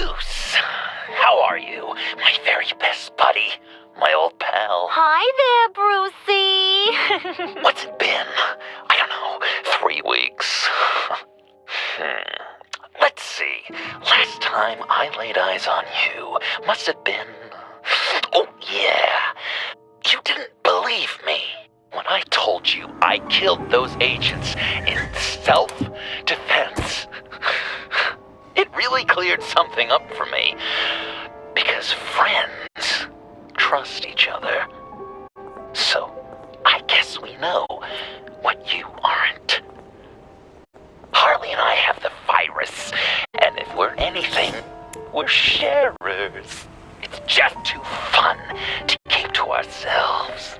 Bruce! How are you, my very best buddy? My old pal. Hi there, Brucey. What's it been? I don't know, 3 weeks. Let's see. Last time I laid eyes on you must have been... Oh, yeah. You didn't believe me when I told you I killed those agents in self-defense. It really cleared something up for me. Because friends trust each other. So, I guess we know what you aren't. Harley and I have the virus, and if we're anything, we're sharers. It's just too fun to keep to ourselves.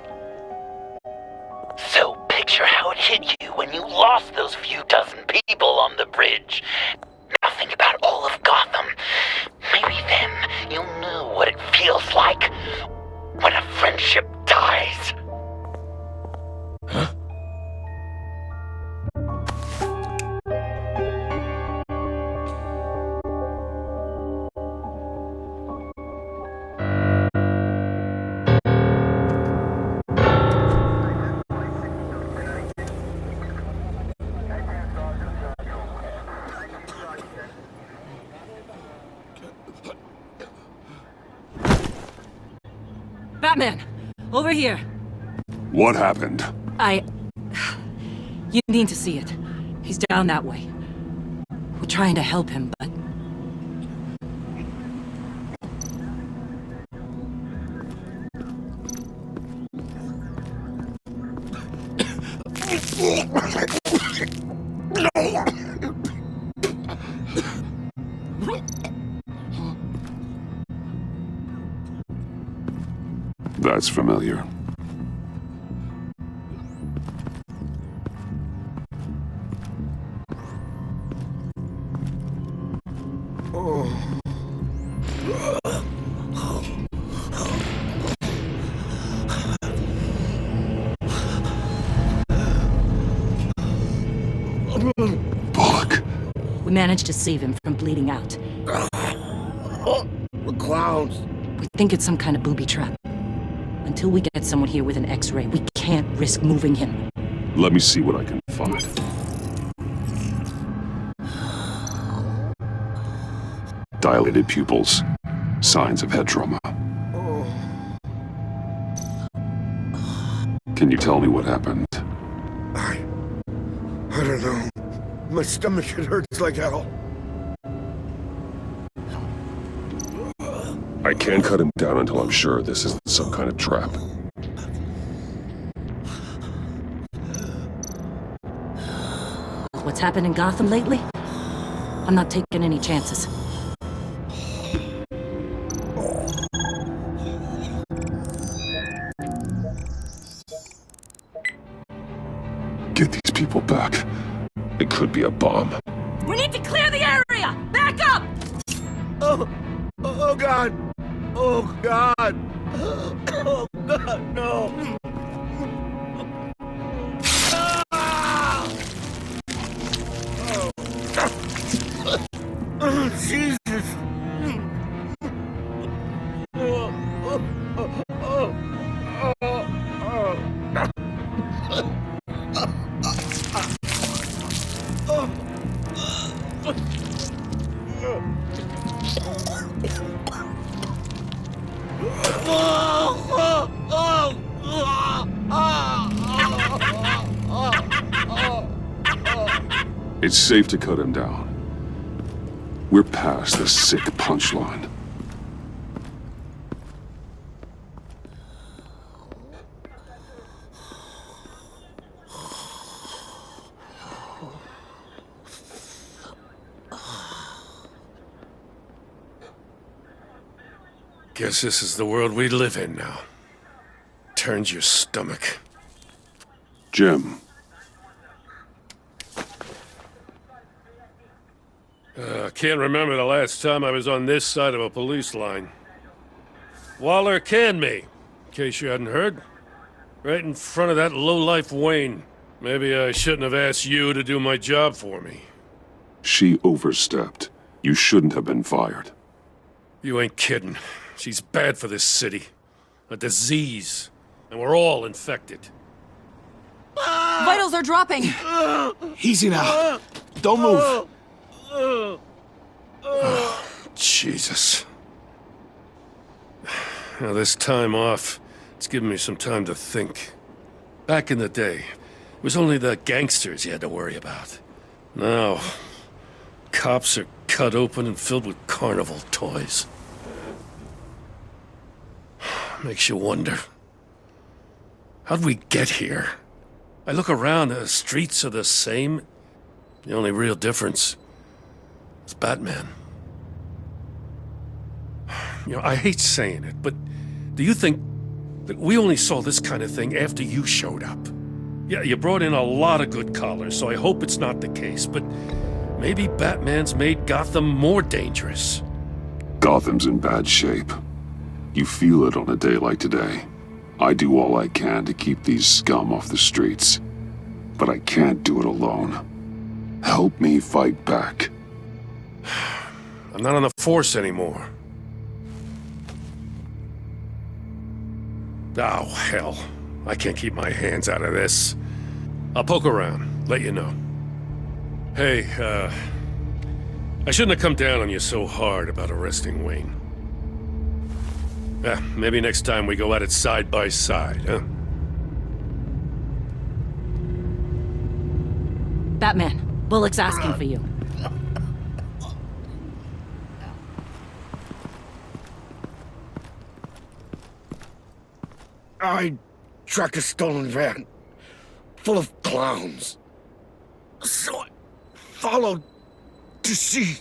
So picture how it hit you when you lost those few dozen people on the bridge. Now think about all of Gotham. Maybe then you'll know what it feels like when a friendship dies. Huh? Batman! Over here! What happened? You need to see it. He's down that way. We're trying to help him, but... That's familiar. Bullock. We managed to save him from bleeding out. The clowns. We think it's some kind of booby trap. Until we get someone here with an X-ray, we can't risk moving him. Let me see what I can find. Dilated pupils. Signs of head trauma. Can you tell me what happened? I don't know. My stomach, it hurts like hell. I can't cut him down until I'm sure this isn't some kind of trap. What's happened in Gotham lately? I'm not taking any chances. Get these people back. It could be a bomb. We need to clear the area! Back up! Oh God! Oh God! Oh God, no! Oh, Jesus! It's safe to cut him down. We're past the sick punchline. Guess this is the world we live in now. Turns your stomach. Jim. Can't remember the last time I was on this side of a police line. Waller canned me, in case you hadn't heard. Right in front of that lowlife Wayne. Maybe I shouldn't have asked you to do my job for me. She overstepped. You shouldn't have been fired. You ain't kidding. She's bad for this city. A disease. And we're all infected. Vitals are dropping! Easy now. Don't move. Jesus. Now, this time off, it's given me some time to think. Back in the day, it was only the gangsters you had to worry about. Now, cops are cut open and filled with carnival toys. Makes you wonder. How'd we get here? I look around, the streets are the same. The only real difference is Batman. You know, I hate saying it, but do you think that we only saw this kind of thing after you showed up? Yeah, you brought in a lot of good callers, so I hope it's not the case, but maybe Batman's made Gotham more dangerous. Gotham's in bad shape. You feel it on a day like today. I do all I can to keep these scum off the streets, but I can't do it alone. Help me fight back. I'm not on the force anymore. Oh, hell. I can't keep my hands out of this. I'll poke around, let you know. Hey, I shouldn't have come down on you so hard about arresting Wayne. Maybe next time we go at it side by side, huh? Batman, Bullock's asking for you. I tracked a stolen van full of clowns. So I followed to see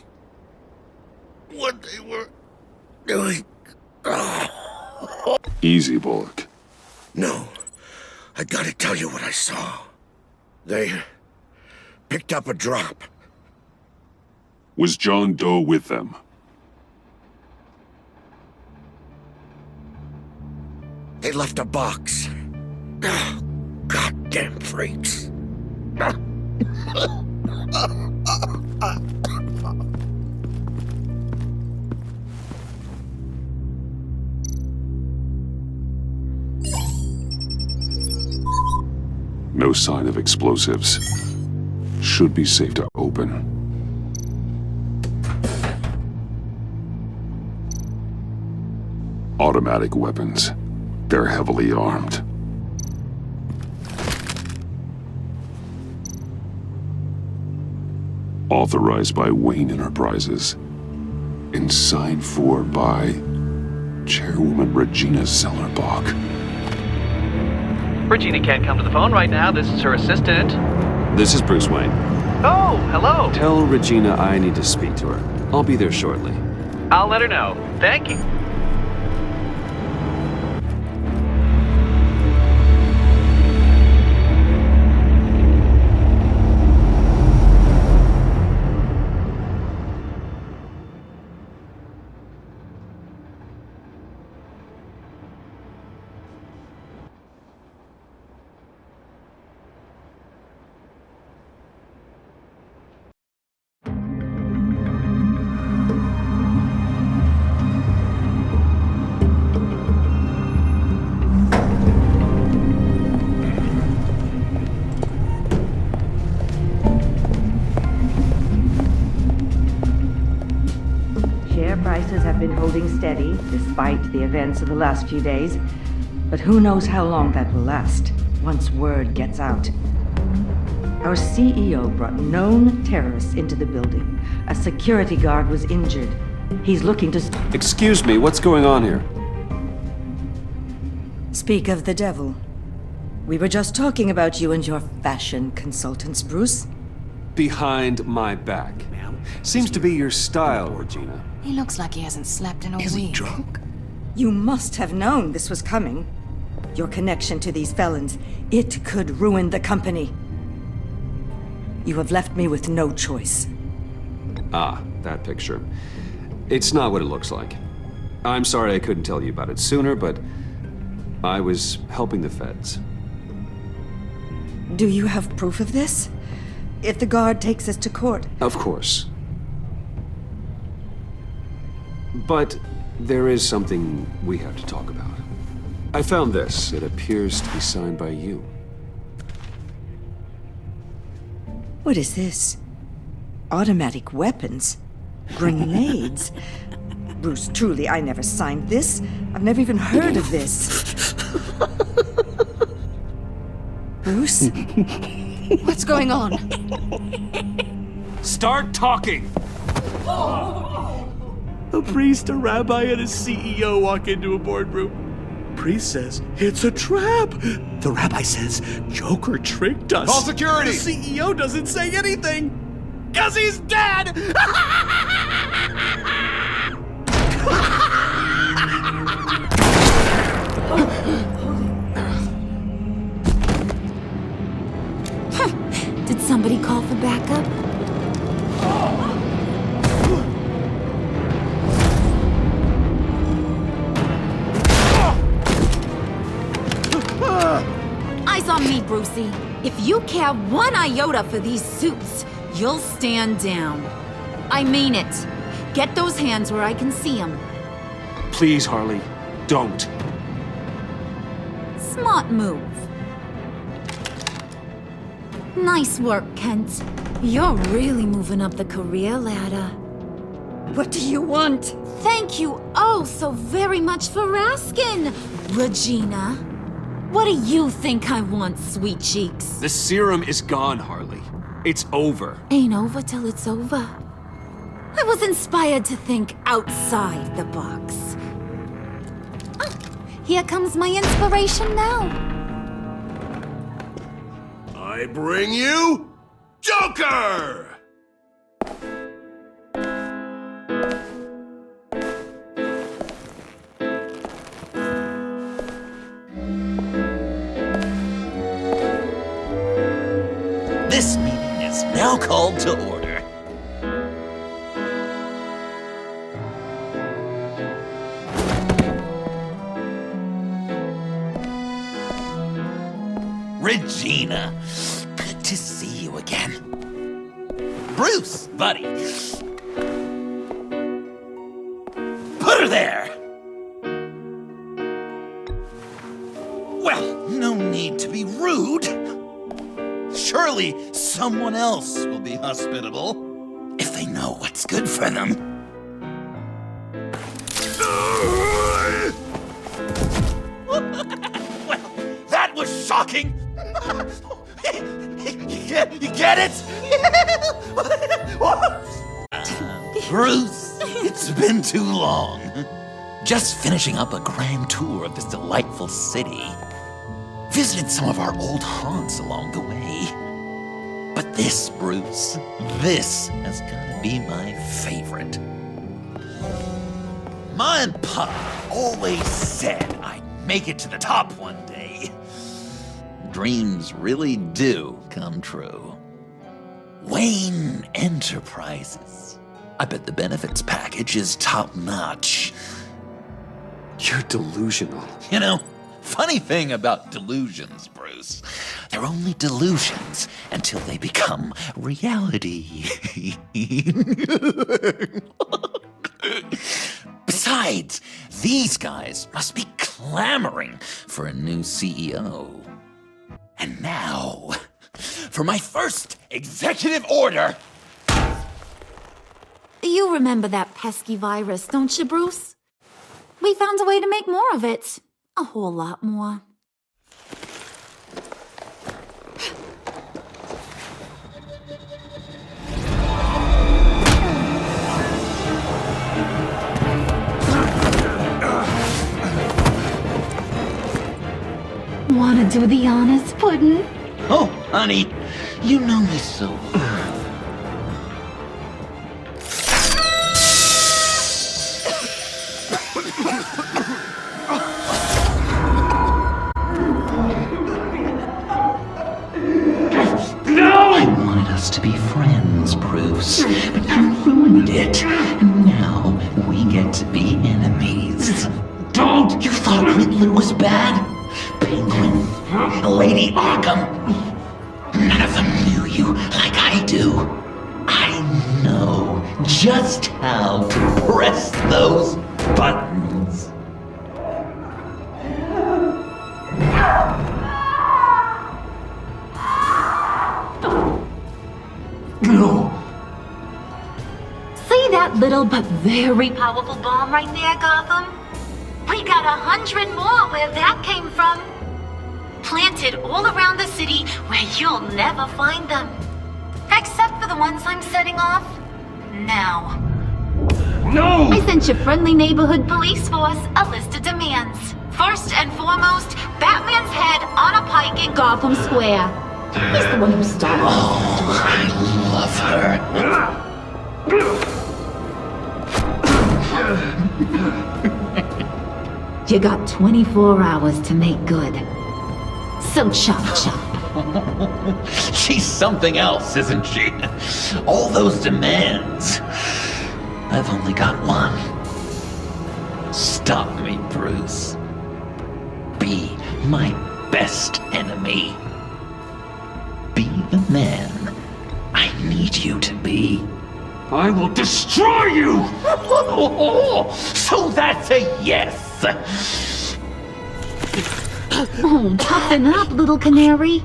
what they were doing. Easy, Bullock. No, I gotta tell you what I saw. They picked up a drop. Was John Doe with them? They left a box. Goddamn freaks. No sign of explosives. Should be safe to open. Automatic weapons. They're heavily armed. Authorized by Wayne Enterprises. And signed for by Chairwoman Regina Zellerbach. Regina can't come to the phone right now. This is her assistant. This is Bruce Wayne. Oh, hello. Tell Regina I need to speak to her. I'll be there shortly. I'll let her know. Thank you. Prices have been holding steady despite the events of the last few days. But who knows how long that will last once word gets out. Our CEO brought known terrorists into the building. A security guard was injured. He's looking to... Excuse me, what's going on here? Speak of the devil. We were just talking about you and your fashion consultants, Bruce. Behind my back. Seems to be your style, Regina. He looks like he hasn't slept in a week. Is he drunk? You must have known this was coming. Your connection to these felons, it could ruin the company. You have left me with no choice. Ah, that picture. It's not what it looks like. I'm sorry I couldn't tell you about it sooner, but I was helping the feds. Do you have proof of this? If the guard takes us to court... Of course. But there is something we have to talk about. I found this. It appears to be signed by you. What is this? Automatic weapons? Grenades? Bruce, truly, I never signed this. I've never even heard of this. Bruce? What's going on? Start talking! A priest, a rabbi, and a CEO walk into a boardroom. Priest says, it's a trap. The rabbi says, Joker tricked us. Call security! The CEO doesn't say anything. 'Cause he's dead! Did somebody call for backup? Eyes on me, Brucey. If you care one iota for these suits, you'll stand down. I mean it. Get those hands where I can see them. Please, Harley, don't. Smart move. Nice work, Kent. You're really moving up the career ladder. What do you want? Thank you oh so very much for asking, Regina. What do you think I want, sweet cheeks? The serum is gone, Harley. It's over. Ain't over till it's over. I was inspired to think outside the box. Ah, here comes my inspiration now. I bring you Joker! This meeting is now called to order. Regina, good to see you again. Bruce, buddy. Put her there! Well, no need to be rude. Surely someone else will be hospitable if they know what's good for them. Well, that was shocking. You get it? Bruce, it's been too long. Just finishing up a grand tour of this delightful city. Visited some of our old haunts along the way. But this, Bruce, this has gotta be my favorite. Ma and Pa always said I'd make it to the top one day. Dreams really do come true. Wayne Enterprises. I bet the benefits package is top-notch. You're delusional. You know, funny thing about delusions, Bruce. They're only delusions until they become reality. Besides, these guys must be clamoring for a new CEO. And now, for my first executive order. You remember that pesky virus, don't you, Bruce? We found a way to make more of it. A whole lot more. Wanna do the honors, Puddin'? Oh, honey, you know me so well. I wanted us to be friends, Bruce, but you ruined it. And now we get to be enemies. Don't! You thought Riddler was bad? Penguin, Lady Arkham. None of them knew you like I do. I know just how to press those buttons. No. See that little but very powerful bomb right there, Gotham? We got 100 more where that came from. Planted all around the city where you'll never find them. Except for the ones I'm setting off now. No! I sent your friendly neighborhood police force a list of demands. First and foremost, Batman's head on a pike in Gotham Square. He's the one who started. Oh, I love her. You got 24 hours to make good. So chop chop. She's something else, isn't she? All those demands. I've only got one. Stop me, Bruce. Be my best enemy. Be the man I need you to be. I will destroy you! So that's a yes! Oh, toughen up, little canary.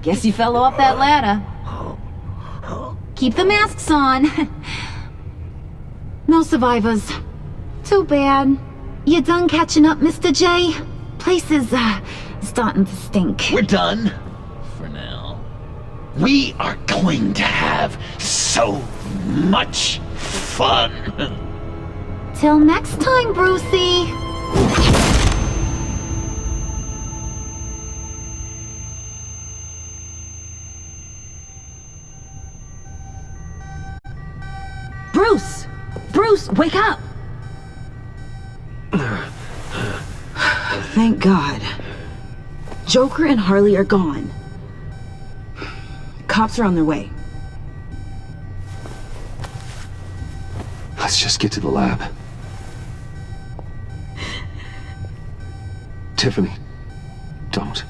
Guess you fell off that ladder. Keep the masks on. No survivors. Too bad. You done catching up, Mr. J? Place is, starting to stink. We're done. For now. We are going to have so much fun. Till next time, Brucey. Bruce! Bruce, wake up! Thank God. Joker and Harley are gone. Cops are on their way. Let's just get to the lab. Tiffany, don't.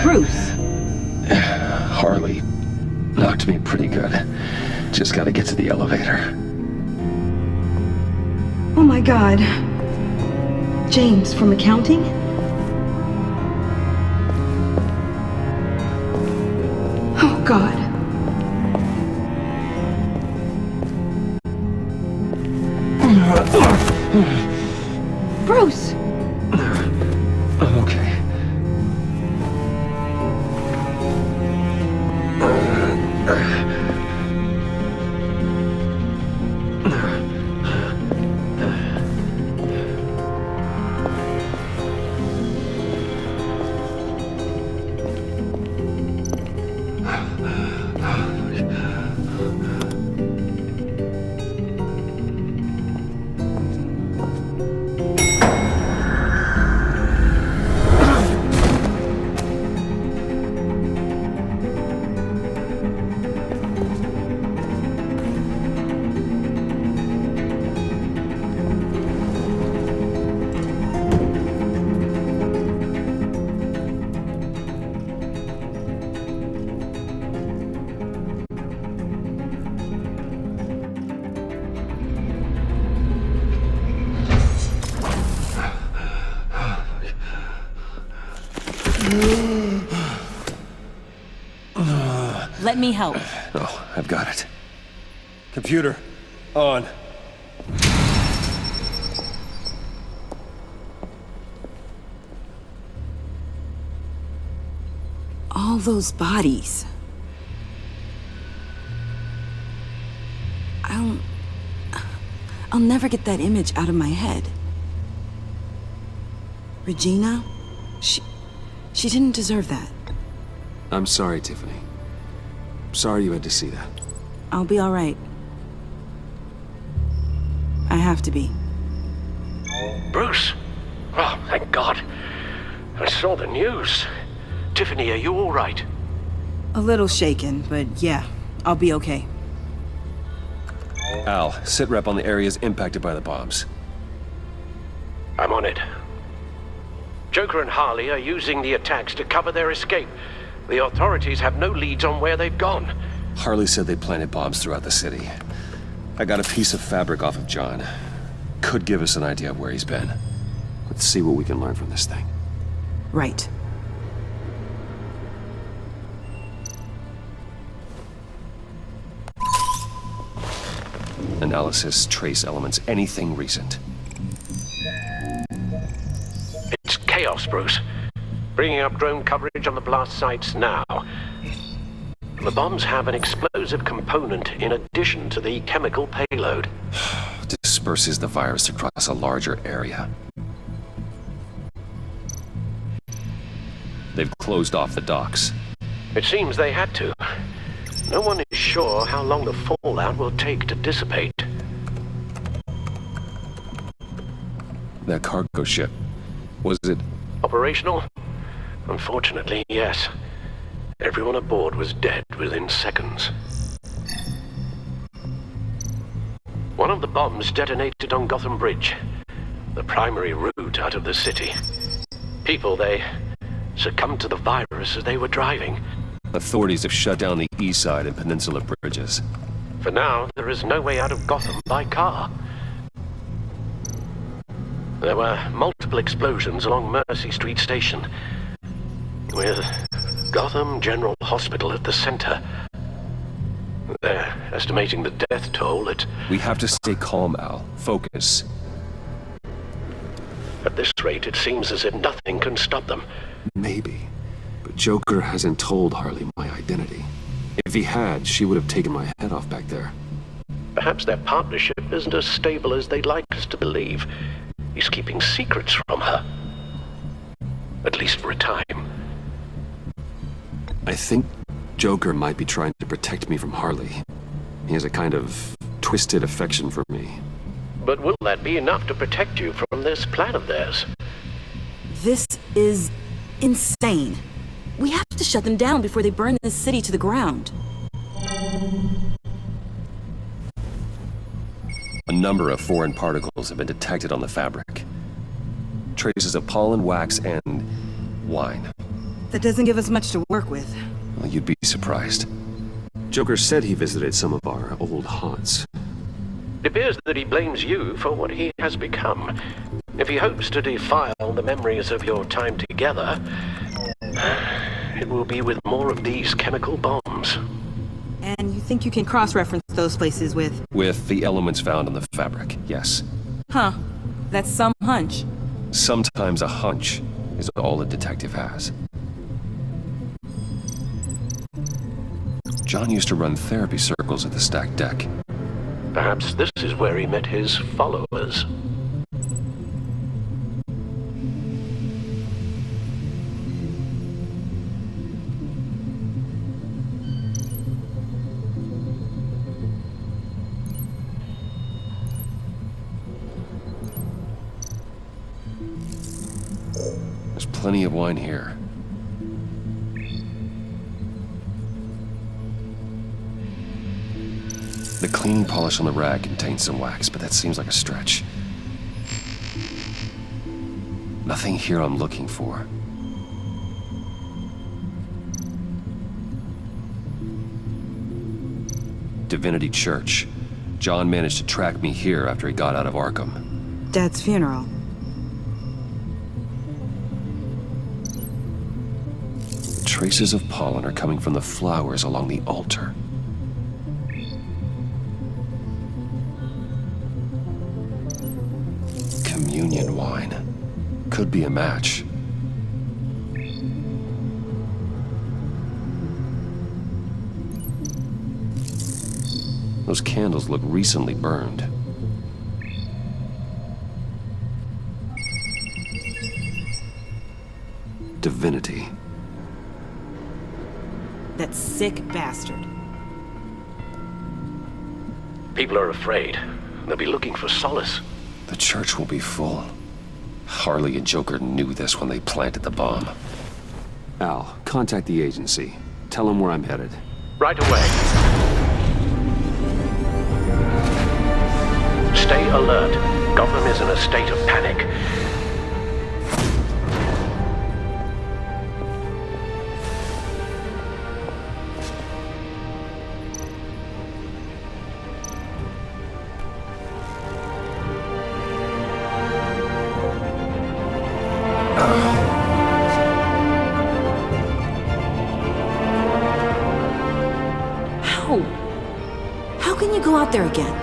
Bruce! Harley knocked me pretty good. Just gotta get to the elevator. Oh my God. James from accounting? Oh God. Bruce! I'm okay. Let me help. Oh, I've got it. Computer, on. All those bodies. I'll never get that image out of my head. Regina? She didn't deserve that. I'm sorry, Tiffany. Sorry you had to see that. I'll be all right. I have to be. Bruce? Oh, thank God. I saw the news. Tiffany, are you all right? A little shaken, but yeah, I'll be okay. Al, sit rep on the areas impacted by the bombs. I'm on it. Joker and Harley are using the attacks to cover their escape. The authorities have no leads on where they've gone. Harley said they planted bombs throughout the city. I got a piece of fabric off of John. Could give us an idea of where he's been. Let's see what we can learn from this thing. Right. Analysis, trace elements, anything recent. It's chaos, Bruce. Bringing up drone coverage on the blast sites now. The bombs have an explosive component in addition to the chemical payload. Disperses the virus across a larger area. They've closed off the docks. It seems they had to. No one is sure how long the fallout will take to dissipate. That cargo ship, was it... Operational? Unfortunately, yes. Everyone aboard was dead within seconds. One of the bombs detonated on Gotham Bridge, the primary route out of the city. People, they succumbed to the virus as they were driving. Authorities have shut down the east side and peninsula bridges. For now, there is no way out of Gotham by car. There were multiple explosions along Mercy Street Station, with Gotham General Hospital at the center. They're estimating the death toll at... We have to stay calm, Al. Focus. At this rate, it seems as if nothing can stop them. Maybe. But Joker hasn't told Harley my identity. If he had, she would have taken my head off back there. Perhaps their partnership isn't as stable as they'd like us to believe. He's keeping secrets from her. At least for a time. I think Joker might be trying to protect me from Harley. He has a kind of twisted affection for me. But will that be enough to protect you from this plan of theirs? This is insane. We have to shut them down before they burn this city to the ground. A number of foreign particles have been detected on the fabric. Traces of pollen, wax, and wine. That doesn't give us much to work with. Well, you'd be surprised. Joker said he visited some of our old haunts. It appears that he blames you for what he has become. If he hopes to defile the memories of your time together, it will be with more of these chemical bombs. And you think you can cross-reference those places with... With the elements found on the fabric, yes. Huh. That's some hunch. Sometimes a hunch is all a detective has. John used to run therapy circles at the stacked deck. Perhaps this is where he met his followers. There's plenty of wine here. The cleaning polish on the rag contains some wax, but that seems like a stretch. Nothing here I'm looking for. Divinity Church. John managed to track me here after he got out of Arkham. Dad's funeral. Traces of pollen are coming from the flowers along the altar. Communion wine. Could be a match. Those candles look recently burned. Divinity. That sick bastard. People are afraid. They'll be looking for solace. The church will be full. Harley and Joker knew this when they planted the bomb. Al, contact the agency. Tell them where I'm headed. Right away. Stay alert. Gotham is in a state of panic. How can you go out there again?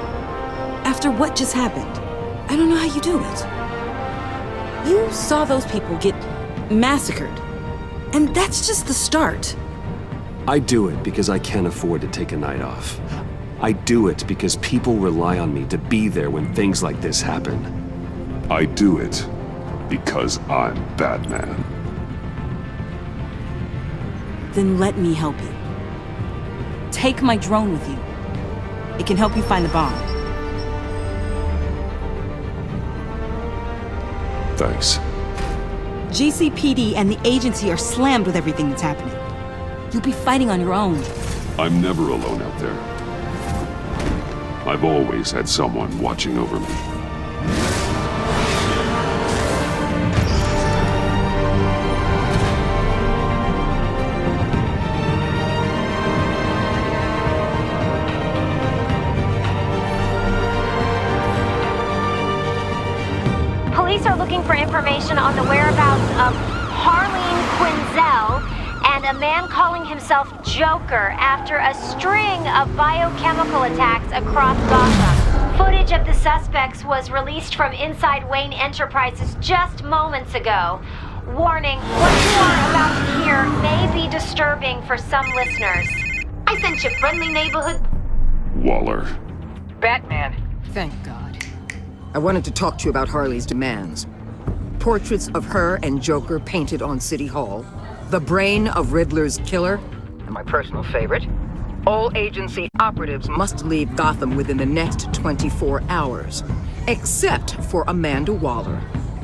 After what just happened? I don't know how you do it. You saw those people get massacred. And that's just the start. I do it because I can't afford to take a night off. I do it because people rely on me to be there when things like this happen. I do it because I'm Batman. Then let me help you. Take my drone with you. It can help you find the bomb. Thanks. GCPD and the agency are slammed with everything that's happening. You'll be fighting on your own. I'm never alone out there. I've always had someone watching over me. Police are looking for information on the whereabouts of Harleen Quinzel and a man calling himself Joker after a string of biochemical attacks across Gotham. Footage of the suspects was released from inside Wayne Enterprises just moments ago. Warning, what you are about to hear may be disturbing for some listeners. I sent you friendly neighborhood... Waller. Batman. Thank God. I wanted to talk to you about Harley's demands. Portraits of her and Joker painted on City Hall. The brain of Riddler's killer. And my personal favorite. All agency operatives must leave Gotham within the next 24 hours. Except for Amanda Waller,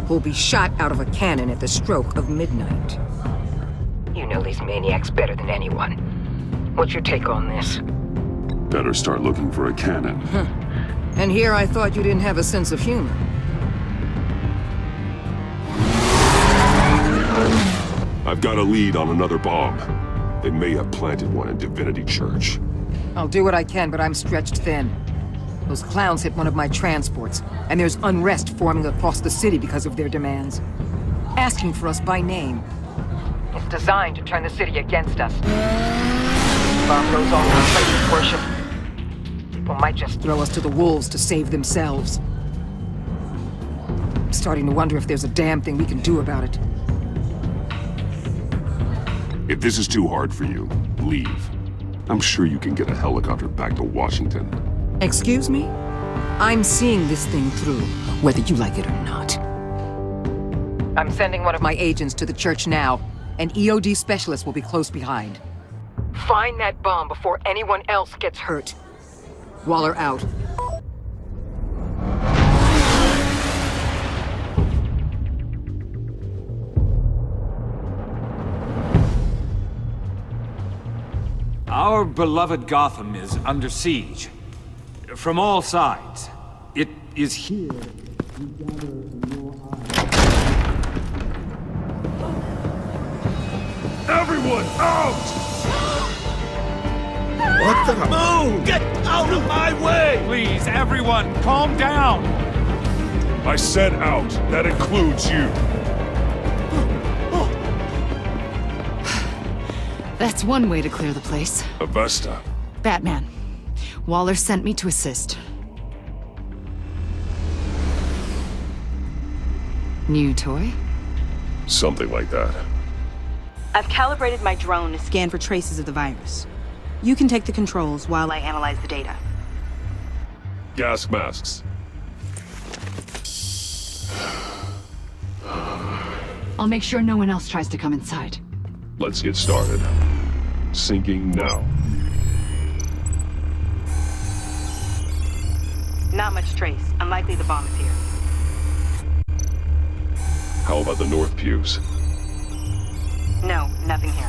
who'll be shot out of a cannon at the stroke of midnight. You know these maniacs better than anyone. What's your take on this? Better start looking for a cannon. And here I thought you didn't have a sense of humor. I've got a lead on another bomb. They may have planted one in Divinity Church. I'll do what I can, but I'm stretched thin. Those clowns hit one of my transports, and there's unrest forming across the city because of their demands. Asking for us by name. It's designed to turn the city against us. Bomb goes off in a place of worship. People might just throw us to the wolves to save themselves. I'm starting to wonder if there's a damn thing we can do about it. If this is too hard for you, leave. I'm sure you can get a helicopter back to Washington. Excuse me? I'm seeing this thing through, whether you like it or not. I'm sending one of my agents to the church now. An EOD specialist will be close behind. Find that bomb before anyone else gets hurt. Waller out. Our beloved Gotham is under siege. From all sides. It is here we gather in your eyes. Everyone out! What the? Move! Get out of my way! Please, everyone, calm down! I said out. That includes you. That's one way to clear the place. Avesta. Batman. Waller sent me to assist. New toy? Something like that. I've calibrated my drone to scan for traces of the virus. You can take the controls while I analyze the data. Gas masks. I'll make sure no one else tries to come inside. Let's get started. Syncing now. Not much trace. Unlikely the bomb is here. How about the north pews? No, nothing here.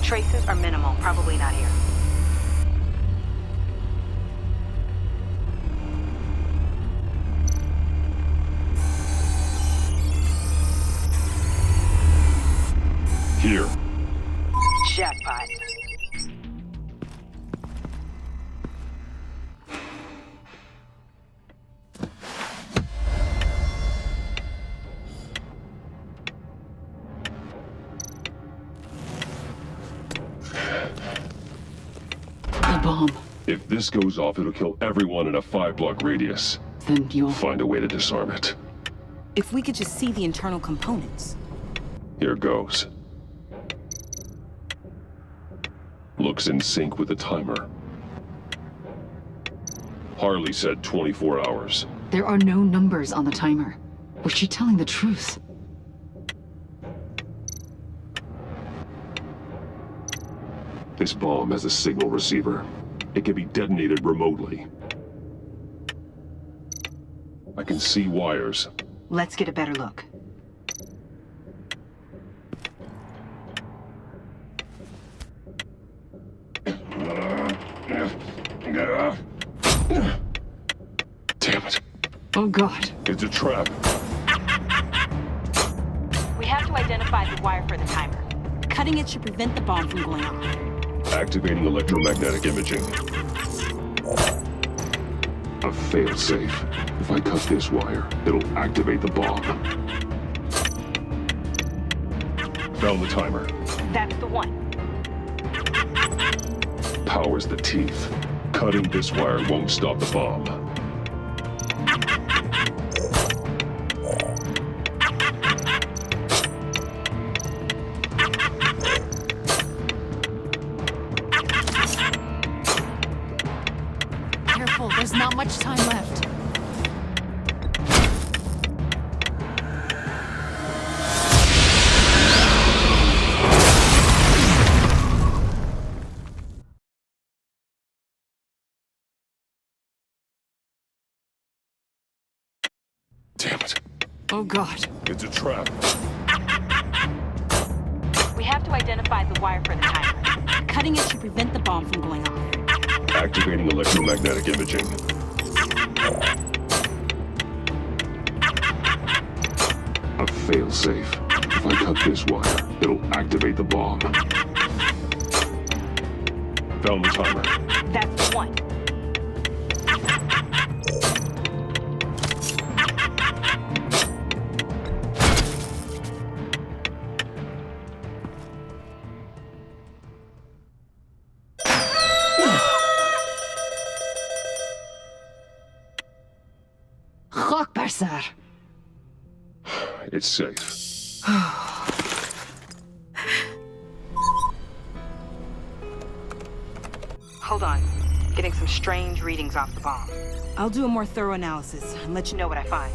Traces are minimal. Probably not here. Here. Jackpot. The bomb. If this goes off, it'll kill everyone in a 5-block radius. Then you'll... Find a way to disarm it. If we could just see the internal components. Here goes. Looks in sync with the timer. Harley said 24 hours. There are no numbers on the timer. Was she telling the truth? This bomb has a signal receiver. It can be detonated remotely. I can see wires. Let's get a better look. Damn it. Oh God. It's a trap. We have to identify the wire for the timer. Cutting it should prevent the bomb from going off. Activating electromagnetic imaging. A fail-safe. If I cut this wire, it'll activate the bomb. Found the timer. That's the one. Powers the teeth. Cutting this wire won't stop the bomb. Careful, there's not much time left. Damn it. Oh God. It's a trap. We have to identify the wire for the timer. Cutting it should prevent the bomb from going off. Activating electromagnetic imaging. A fail-safe. If I cut this wire, it'll activate the bomb. Found the timer. That's the one. Akbar, sir. It's safe. Hold on. Getting some strange readings off the bomb. I'll do a more thorough analysis and let you know what I find.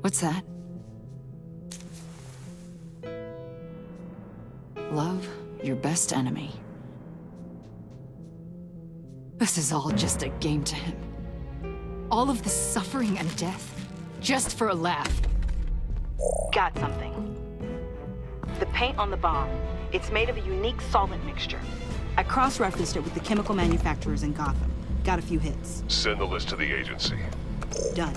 What's that? Love your best enemy. This is all just a game to him. All of this suffering and death, just for a laugh. Got something. The paint on the bomb. It's made of a unique solvent mixture. I cross-referenced it with the chemical manufacturers in Gotham. Got a few hits. Send the list to the agency. Done.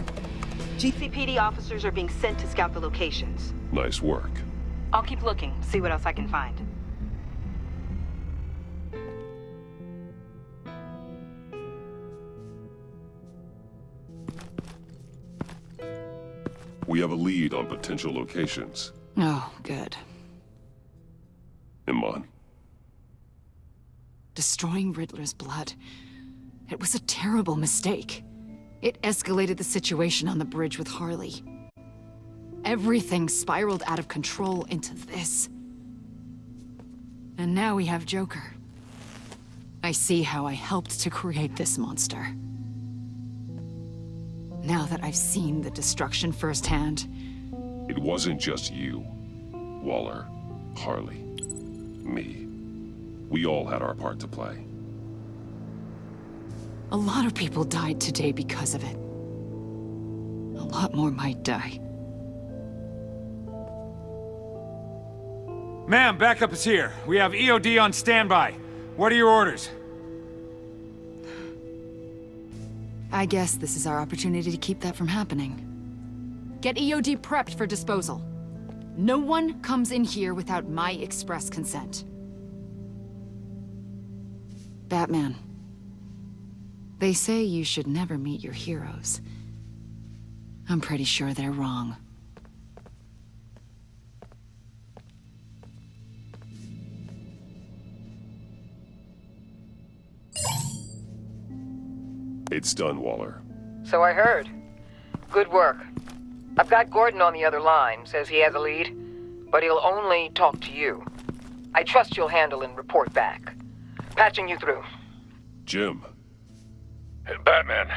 GCPD officers are being sent to scout the locations. Nice work. I'll keep looking, see what else I can find. We have a lead on potential locations. Oh, good. Iman. Destroying Riddler's blood. It was a terrible mistake. It escalated the situation on the bridge with Harley. Everything spiraled out of control into this. And now we have Joker. I see how I helped to create this monster. Now that I've seen the destruction firsthand... It wasn't just you, Waller, Harley, me. We all had our part to play. A lot of people died today because of it. A lot more might die. Ma'am, backup is here. We have EOD on standby. What are your orders? I guess this is our opportunity to keep that from happening. Get EOD prepped for disposal. No one comes in here without my express consent. Batman. They say you should never meet your heroes. I'm pretty sure they're wrong. It's done, Waller. So I heard. Good work. I've got Gordon on the other line, says he has a lead, but he'll only talk to you. I trust you'll handle and report back. Patching you through. Jim. Hey, Batman,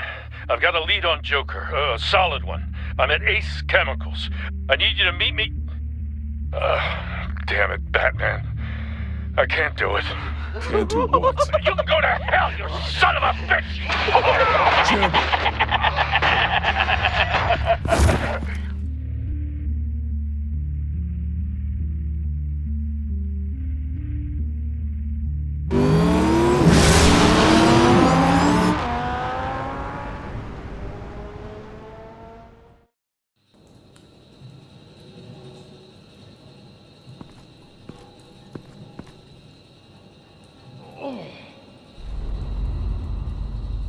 I've got a lead on Joker, a solid one. I'm at Ace Chemicals. I need you to meet me... damn it, Batman. I can't do it. Can't do what? You can go to hell, you son of a bitch!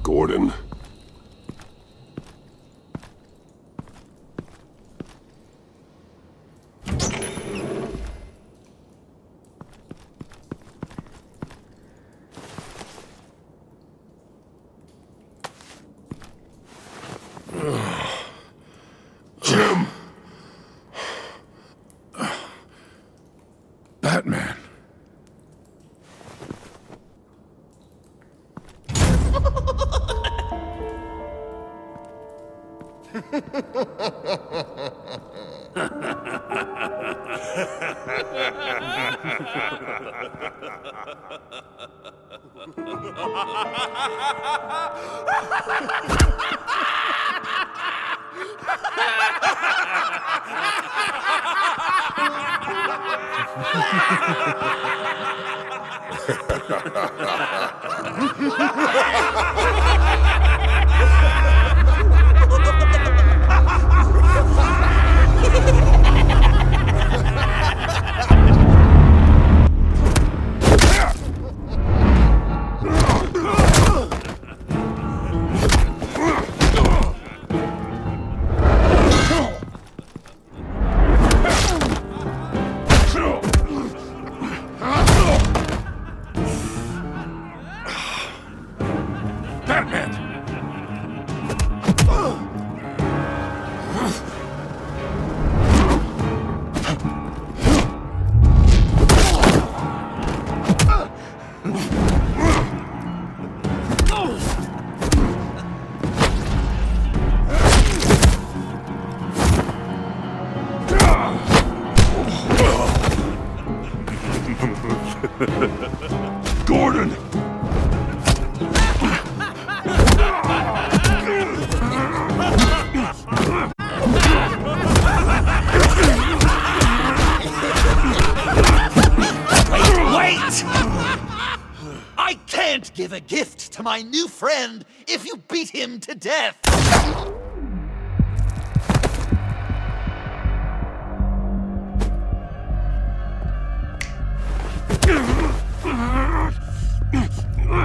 Gordon. Jim. Batman. Gordon! Wait! I can't give a gift to my new friend if you beat him to death!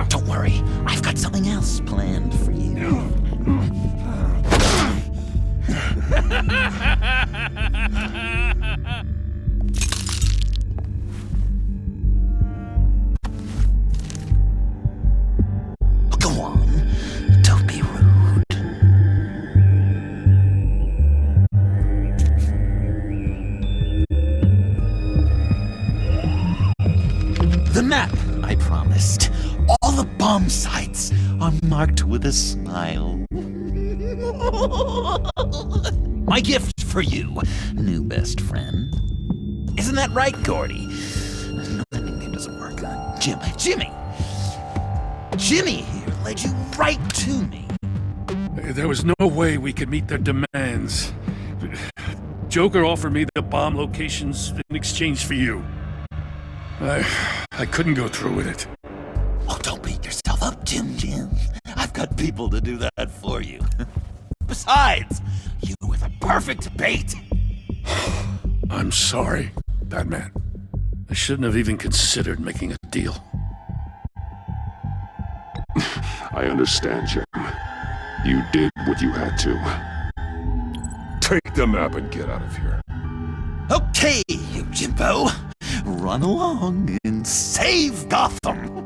Don't worry, I've got something else planned for you. Go on, Gotham's sights are marked with a smile. My gift for you, new best friend. Isn't that right, Gordy? No, that nickname doesn't work. Jimmy! Jimmy here led you right to me. There was no way we could meet their demands. Joker offered me the bomb locations in exchange for you. I couldn't go through with it. Oh, don't beat yourself up, Jim. I've got people to do that for you. Besides, you were the perfect bait. I'm sorry, Batman. I shouldn't have even considered making a deal. I understand, Jim. You did what you had to. Take the map and get out of here. Okay, you Jimbo. Run along and save Gotham.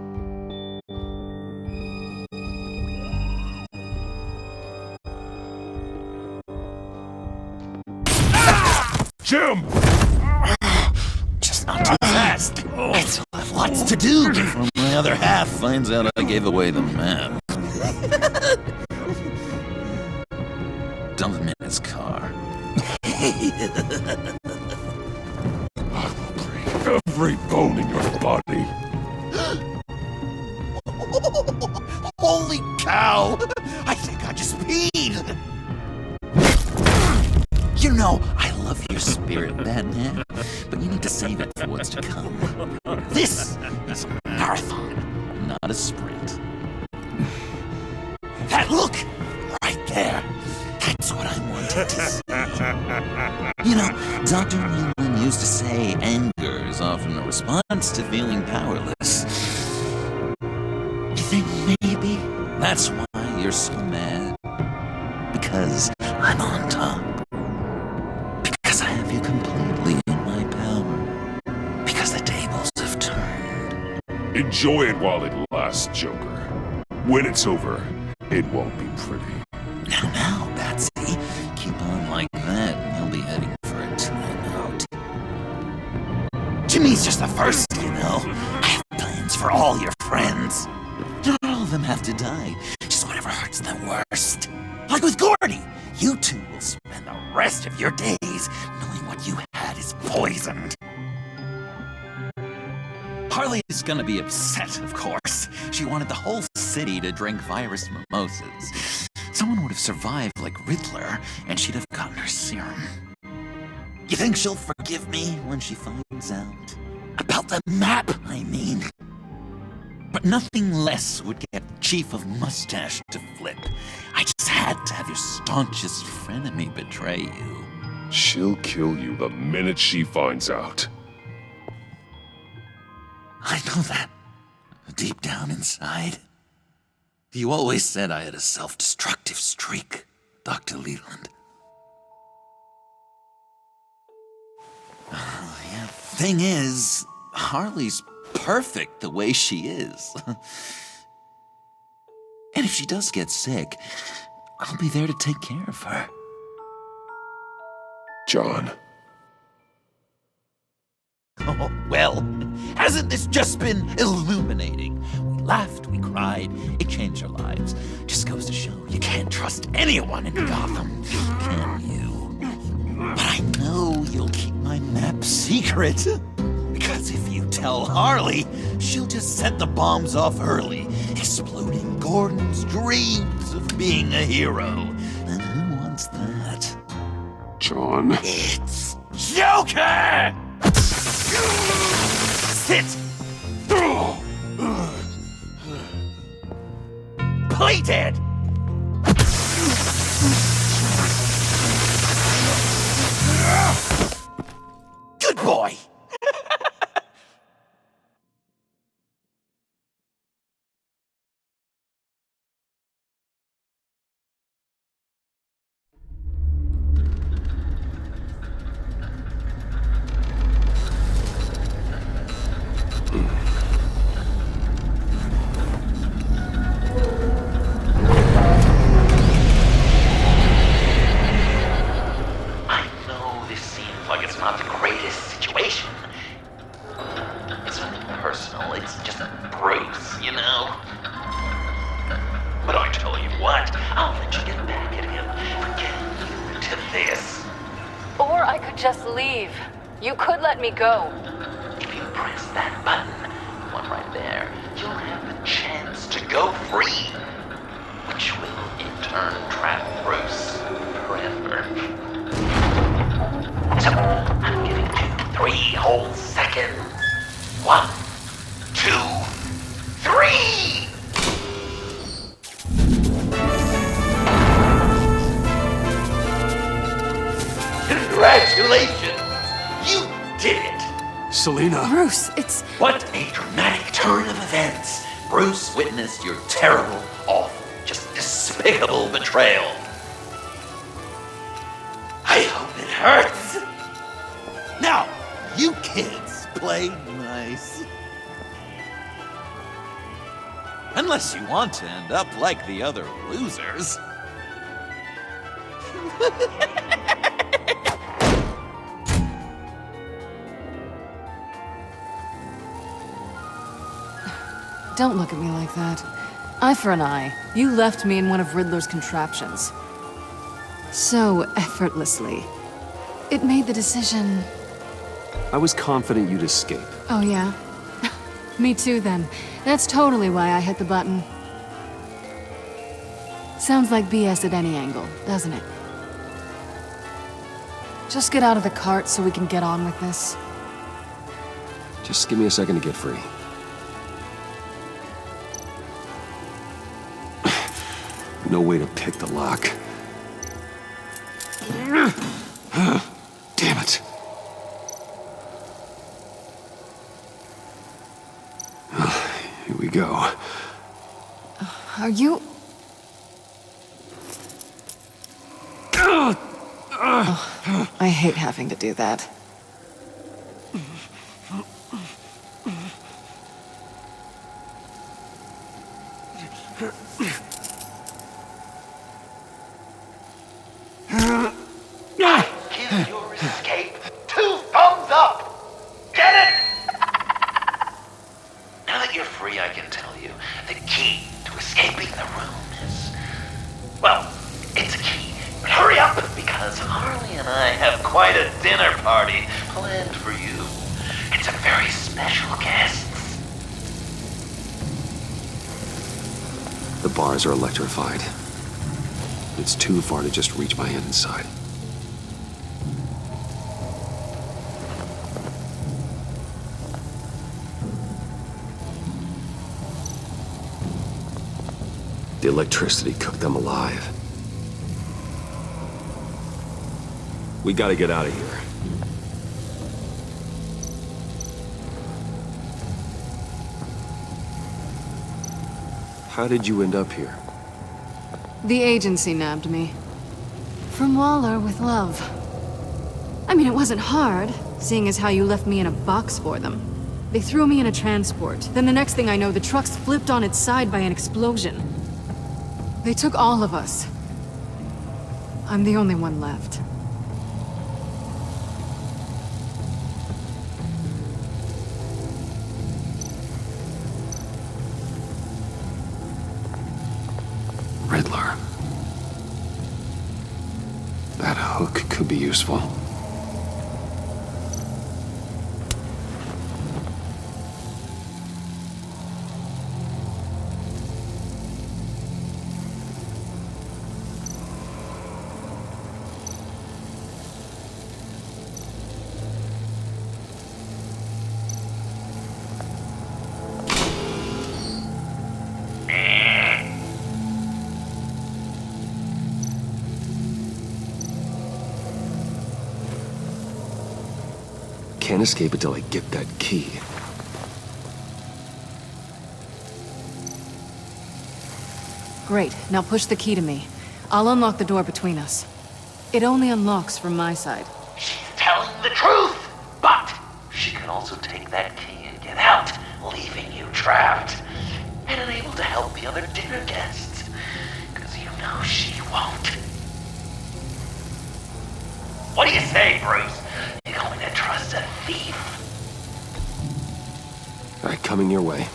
Jim! Just not too fast. I still have lots to do before my other half finds out I gave away the map. Dump him in his car. I will break every bone in your body. Holy cow! I think I just peed! You know, I love your spirit, Batman, but you need to save it for what's to come. This is a marathon, not a sprint. That look! Right there! That's what I wanted to see. You know, Dr. Newman used to say anger is often a response to feeling powerless. You think maybe that's why you're so mad? Because I'm on top. Because I have you completely in my power. Because the tables have turned. Enjoy it while it lasts, Joker. When it's over, it won't be pretty. Now, Batsy, keep on like that and you'll be heading for a timeout. Jimmy's just the first, you know. I have plans for all your friends. Not all of them have to die, just whatever hurts them worst. Like with Gordy, you two will spend the rest of your days knowing what you had is poisoned. Harley is gonna be upset, of course. She wanted the whole city to drink virus mimosas. Someone would have survived like Riddler, and she'd have gotten her serum. You think she'll forgive me when she finds out? About the map, I mean. But nothing less would get Chief of Mustache to flip. I just had to have your staunchest frenemy betray you. She'll kill you the minute she finds out. I know that. Deep down inside. You always said I had a self-destructive streak, Dr. Leland. Yeah. Thing is, Harley's perfect the way she is. And if she does get sick, I'll be there to take care of her. John. Oh, well, hasn't this just been illuminating? We laughed, we cried, it changed our lives. Just goes to show you can't trust anyone in Gotham, can you? But I know you'll keep my map secret. Because if you tell Harley, she'll just set the bombs off early, exploding Gordon's dreams of being a hero. And who wants that? John. It's Joker! Sit! Play dead! Good boy! I know this seems like it's not the greatest situation, what? I'll let you get back at him for getting you to this. Or I could just leave. You could let me go. If you press that button, one right there, you'll have the chance to go free. Which will, in turn, trap Bruce forever. So, I'm giving you 3 whole seconds. 1, 2, 3! Congratulations! You did it! Selena. Bruce, it's... What a dramatic turn of events! Bruce witnessed your terrible, awful, just despicable betrayal. I hope it hurts! Now, you kids play nice. Unless you want to end up like the other losers. Don't look at me like that. Eye for an eye. You left me in one of Riddler's contraptions. So effortlessly. It made the decision... I was confident you'd escape. Oh, yeah? Me too, then. That's totally why I hit the button. Sounds like BS at any angle, doesn't it? Just get out of the cart so we can get on with this. Just give me a second to get free. No way to pick the lock. Damn it. Here we go. Are you... Oh, I hate having to do that. Give your escape 2 thumbs up! Get it? Now that you're free, I can tell you the key to escaping the room is... Well, it's a key. But hurry up, because Harley and I have quite a dinner party planned for you. And some very special guests. The bars are electrified. It's too far to just reach my hand inside. The electricity cooked them alive. We gotta get out of here. How did you end up here? The agency nabbed me. From Waller with love. I mean, it wasn't hard, seeing as how you left me in a box for them. They threw me in a transport. Then the next thing I know, the truck's flipped on its side by an explosion. They took all of us. I'm the only one left. Riddler. That hook could be useful. Can't escape until I get that key. Great, now push the key to me. I'll unlock the door between us. It only unlocks from my side. She's telling the truth! But she can also take that key and get out, leaving you trapped. And unable to help the other dinner guests. Because you know she won't. What do you say, Bruce? You going to trust a thief? All right, coming your way.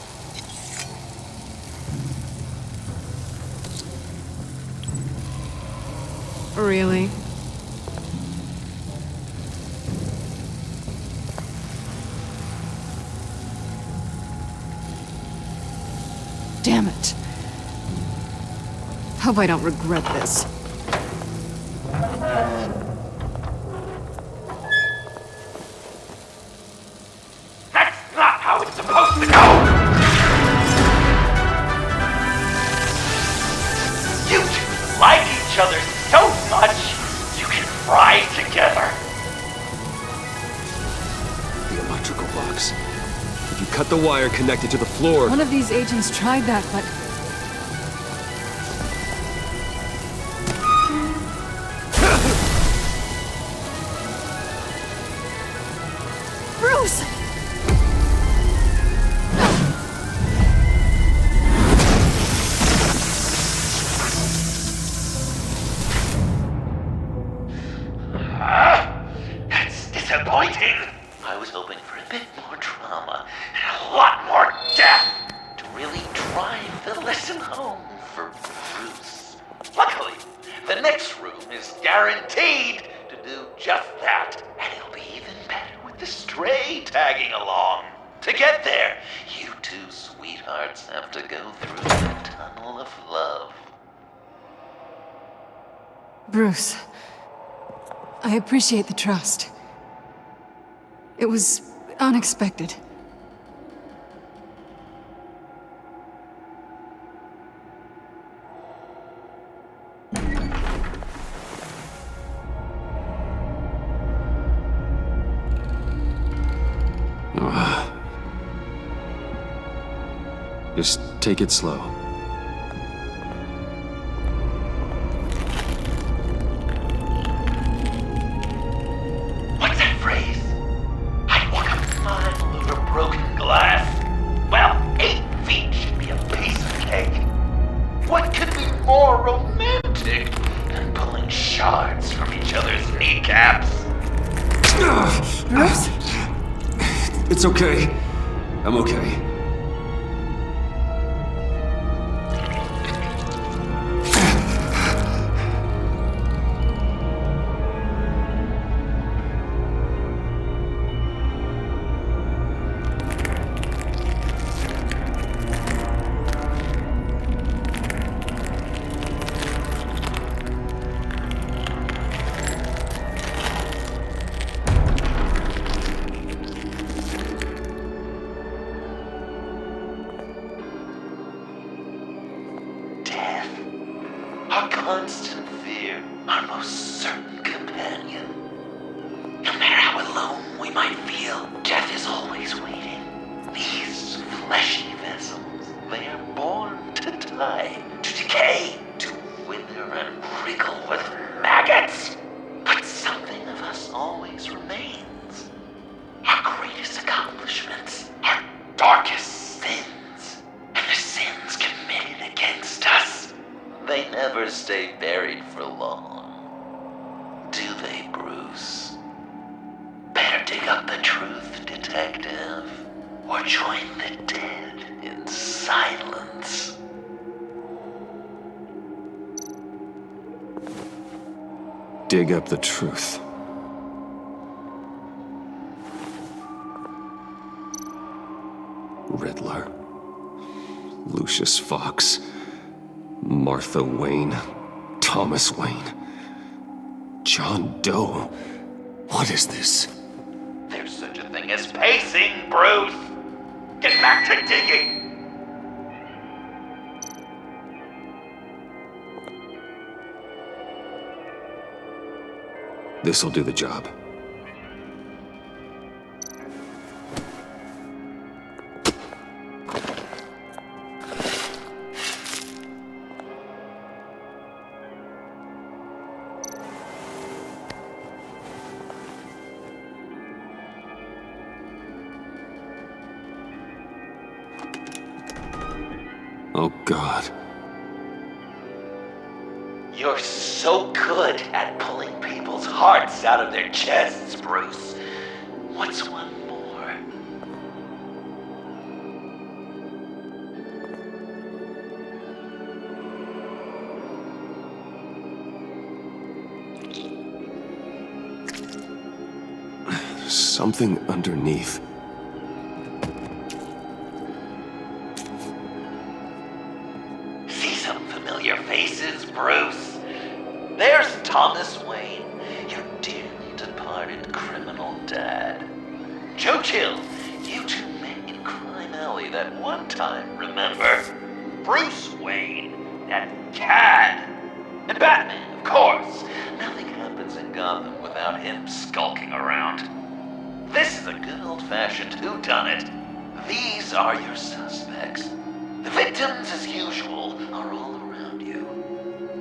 Really? Damn it. Hope I don't regret this. That's not how it's supposed to go! You two like each other so much, you can fry together. The electrical box. If you cut the wire connected to the floor... One of these agents tried that, but... Bruce! That's disappointing. I was hoping for a bit more drama and a lot more death to really drive the lesson home for Bruce. Luckily, the next room is guaranteed to do just that, and it'll be even better with the stray tagging along. To get there, you two sweethearts have to go through the tunnel of love. Bruce, I appreciate the trust. It was unexpected. Just take it slow. What's that phrase? I'd walk a mile over broken glass. Well, 8 feet should be a piece of cake. What could be more romantic than pulling shards from each other's kneecaps? Bruce? It's okay. I'm okay. Our constant fear, our most certain companion. No matter how alone we might feel, death is always waiting. These fleshy vessels, they are born to die, to decay, to wither and wriggle with maggots. But something of us always remains. Our greatest accomplishments, our darkest sins, and the sins committed against us. They never stay buried for long. Do they, Bruce? Better dig up the truth, detective, or join the dead in silence. Dig up the truth. Riddler. Lucius Fox. Martha Wayne, Thomas Wayne, John Doe. What is this? There's such a thing as pacing, Bruce! Get back to digging! This'll do the job. Oh, God. You're so good at pulling people's hearts out of their chests, Bruce. What's one more? Something underneath. See some familiar faces, Bruce? There's Thomas Wayne, your dearly departed criminal dad. Joe Chill, you two met in Crime Alley that one time, remember? Bruce Wayne, that cad. And Batman, of course. Nothing happens in Gotham without him skulking around. This is a good old-fashioned whodunit. These are your suspects. The victims, as usual, are all around you.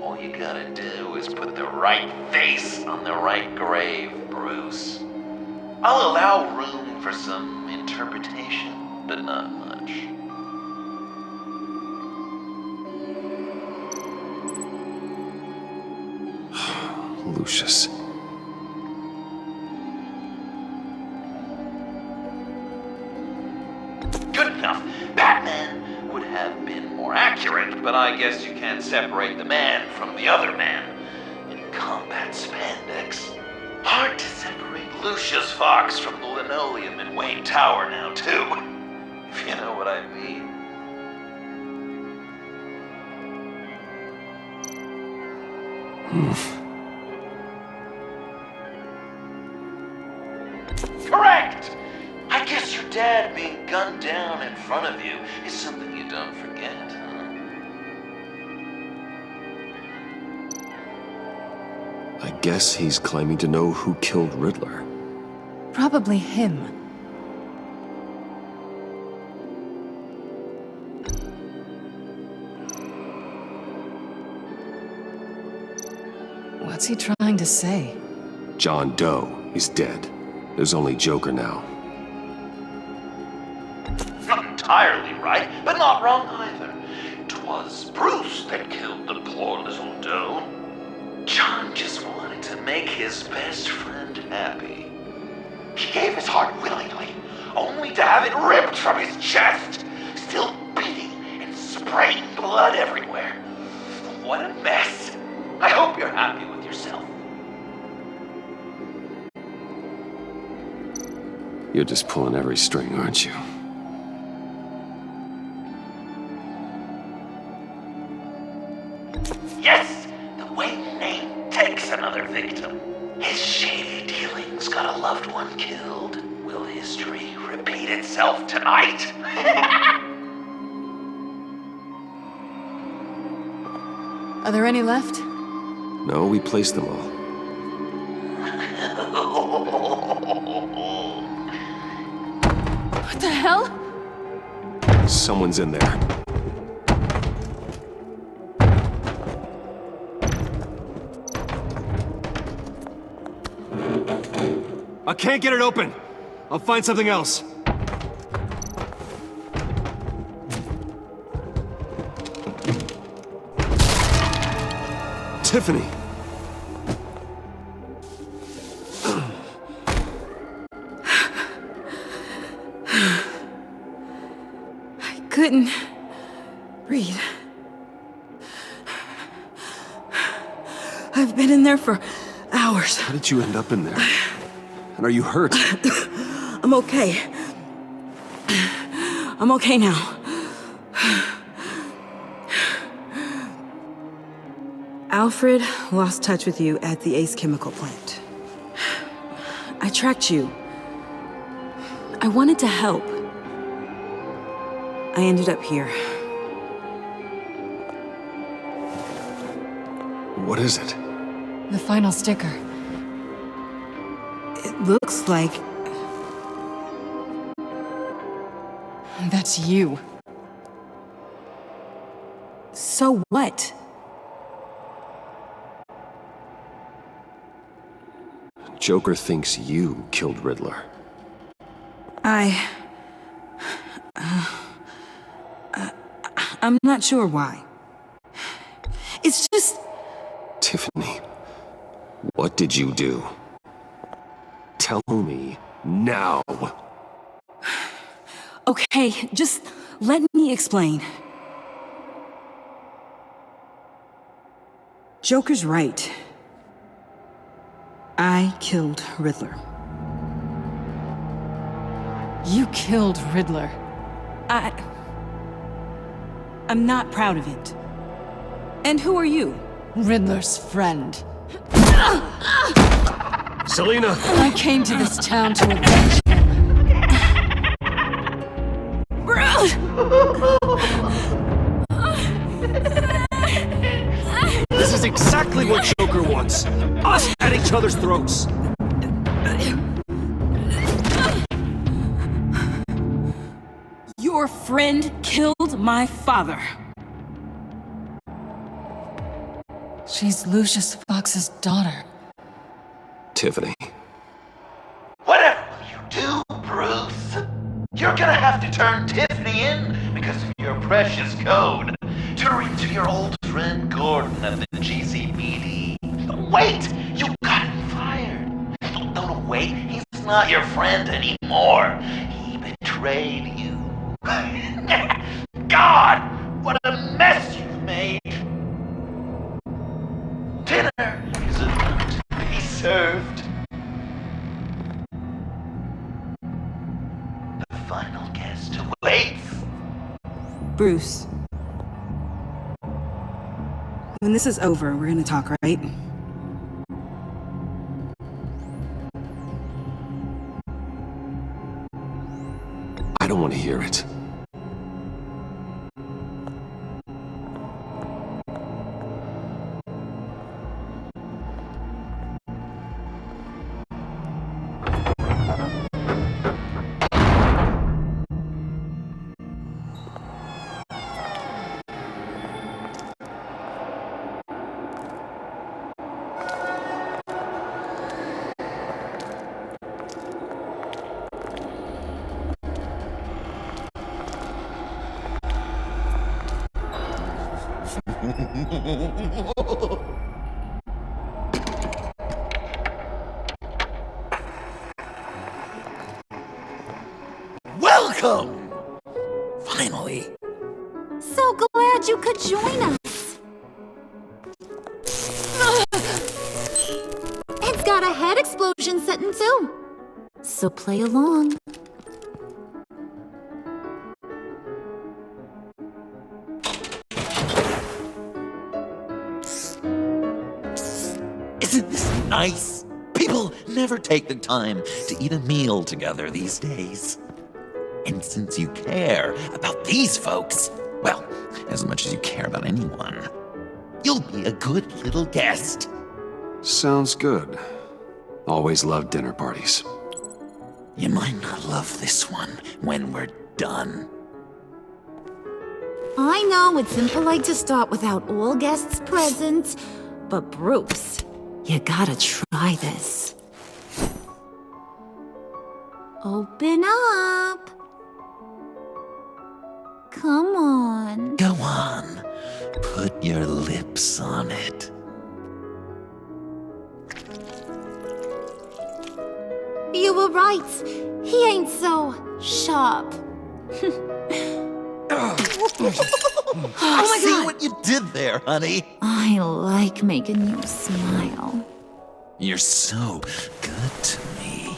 All you gotta do is put the right face on the right grave, Bruce. I'll allow room for some interpretation, but not much. Lucius. Good enough. Batman would have been more accurate, but I guess you can't separate the man from the other man in combat spandex. Hard to separate Lucius Fox from the linoleum in Wayne Tower now, too. If you know what I mean. Correct! I guess your dad being gunned down in front of you is something you don't forget, huh? I guess he's claiming to know who killed Riddler. Probably him. What's he trying to say? John Doe is dead. There's only Joker now. Not entirely right, but not wrong either. 'Twas Bruce that killed the poor little Doe. John just wanted to make his best friend happy. He gave his heart willingly, only to have it ripped from his chest, still beating and spraying blood everywhere. What a mess. I hope you're happy with yourself. You're just pulling every string, aren't you? Yes, the Wayne name takes another victim. His shady dealings got a loved one killed. Will history repeat itself tonight? Are there any left? No, we placed them all. What the hell? Someone's in there. I can't get it open. I'll find something else. Tiffany. I couldn't breathe. I've been in there for hours. How did you end up in there? And are you hurt? I'm okay. I'm okay now. Alfred lost touch with you at the Ace Chemical plant. I tracked you. I wanted to help. I ended up here. What is it? The final sticker. It looks like... That's you. So what? Joker thinks you killed Riddler. I'm not sure why. It's just... Tiffany, what did you do? Tell me now. Okay, just let me explain. Joker's right. I killed Riddler. You killed Riddler. I'm not proud of it. And who are you? Riddler's friend. Selina! I came to this town to avenge him. This is exactly what Joker wants. Us at each other's throats. Your friend killed my father. She's Lucius Fox's daughter. Tiffany. Whatever will you do, Bruce? You're gonna have to turn Tiffany in because of your precious code. Turn to your old friend Gordon at the GCPD. Wait! You got him fired! No, wait, he's not your friend anymore. He betrayed you. God! What a mess you've made! Dinner is about to be served. The final guest waits. Bruce. When this is over, we're gonna talk, right? I don't want to hear it. Welcome! Finally. So glad you could join us. It's got a head explosion setting too. So play along. Isn't this nice? People never take the time to eat a meal together these days. And since you care about these folks, well, as much as you care about anyone, you'll be a good little guest. Sounds good. Always loved dinner parties. You might not love this one when we're done. I know it's impolite to start without all guests present, but Bruce, you gotta try this. Open up. Come on. Go on. Put your lips on it. You were right. He ain't so sharp. I see what you did there, honey. I like making you smile. You're so good to me.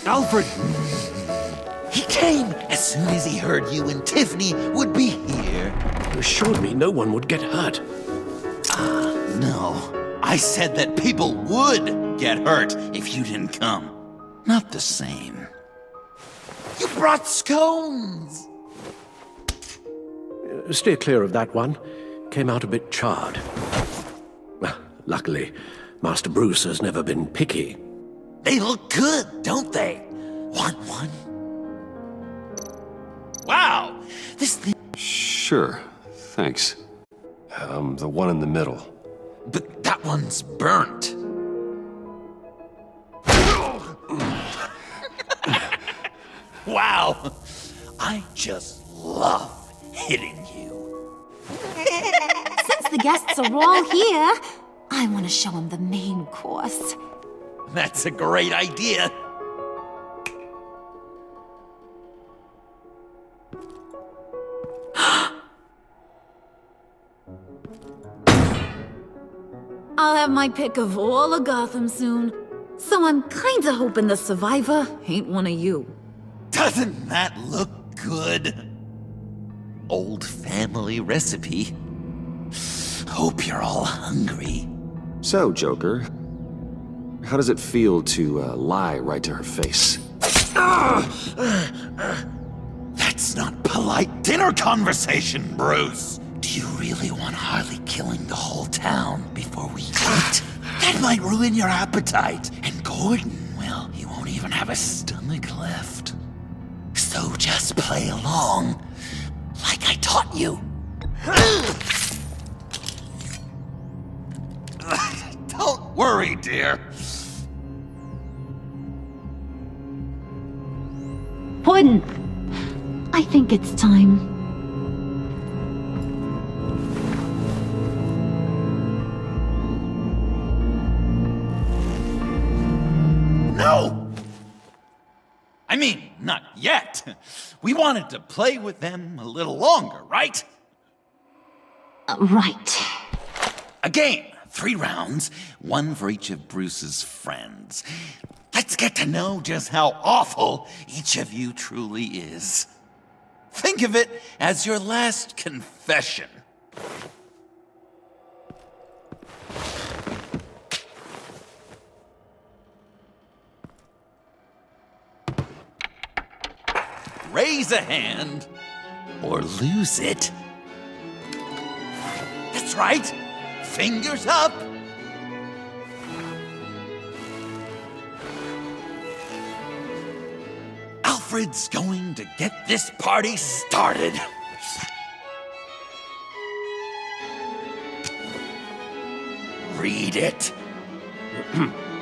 Alfred! He came as soon as he heard you and Tiffany would be here. You assured me no one would get hurt. No. I said that people would get hurt if you didn't come. Not the same. You brought scones! Steer clear of that one. Came out a bit charred. Well, luckily, Master Bruce has never been picky. They look good, don't they? Want one? Wow! This thing... Sure, thanks. The one in the middle. But that one's burnt. Wow! I just love hitting you. Since the guests are all here, I want to show them the main course. That's a great idea. I'll have my pick of all of Gotham soon, so I'm kinda hoping the survivor ain't one of you. Doesn't that look good? Old family recipe. Hope you're all hungry. So, Joker, how does it feel to lie right to her face? That's not polite dinner conversation, Bruce. Do you really want Harley killing the whole town before we eat? That might ruin your appetite. And Gordon, well, he won't even have a stomach left. So just play along, like I taught you. Don't worry, dear. Puddin', I think it's time. No! I mean, not yet. We wanted to play with them a little longer, right? Right. A game. 3 rounds, 1 for each of Bruce's friends. Let's get to know just how awful each of you truly is. Think of it as your last confession. Raise a hand, or lose it. That's right. Fingers up. Alfred's going to get this party started. Read it.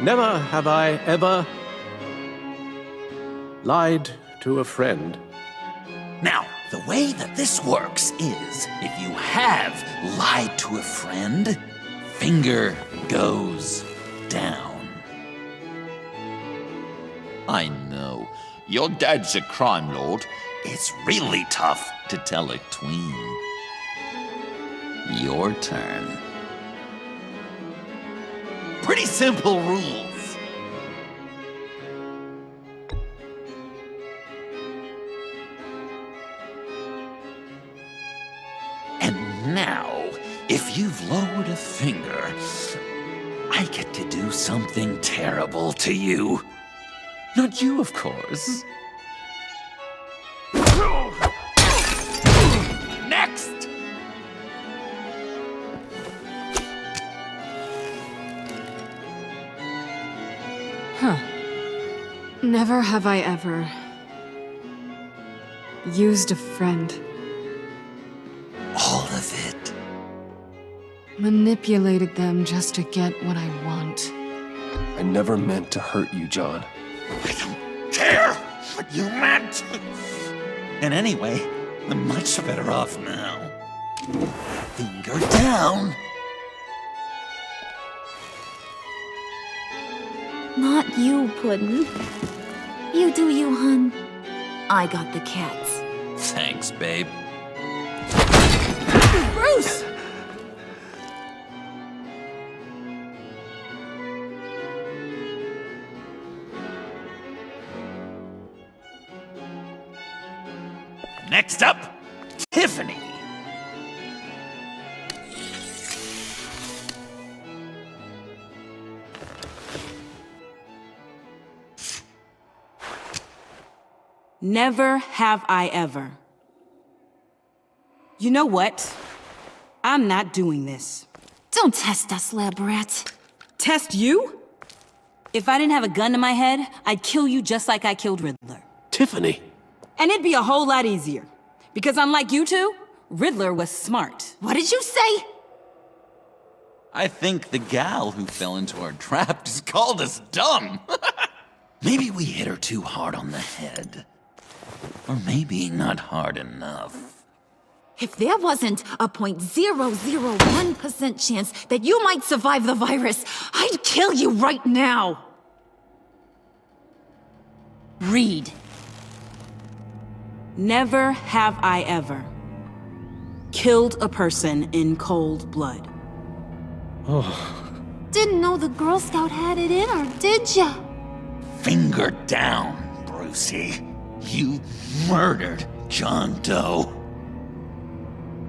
Never have I ever lied to a friend. Now, the way that this works is, if you have lied to a friend, finger goes down. I know, your dad's a crime lord. It's really tough to tell a tween. Your turn. Pretty simple rules. Now, if you've lowered a finger, I get to do something terrible to you. Not you, of course. Next! Huh. Never have I ever used a friend. All of it. Manipulated them just to get what I want. I never meant to hurt you, John. I don't care what you meant. And anyway, I'm much better off now. Finger down. Not you, Puddin'. You do you, hun. I got the cats. Thanks, babe. Bruce! Next up, Tiffany. Never have I ever. You know what? I'm not doing this. Don't test us, lab rat. Test you? If I didn't have a gun to my head, I'd kill you just like I killed Riddler. Tiffany. And it'd be a whole lot easier. Because unlike you two, Riddler was smart. What did you say? I think the gal who fell into our trap just called us dumb. Maybe we hit her too hard on the head. Or maybe not hard enough. If there wasn't a 0.001% chance that you might survive the virus, I'd kill you right now. Read. Never have I ever killed a person in cold blood. Didn't know the Girl Scout had it in her, did ya? Finger down, Brucey. You murdered John Doe.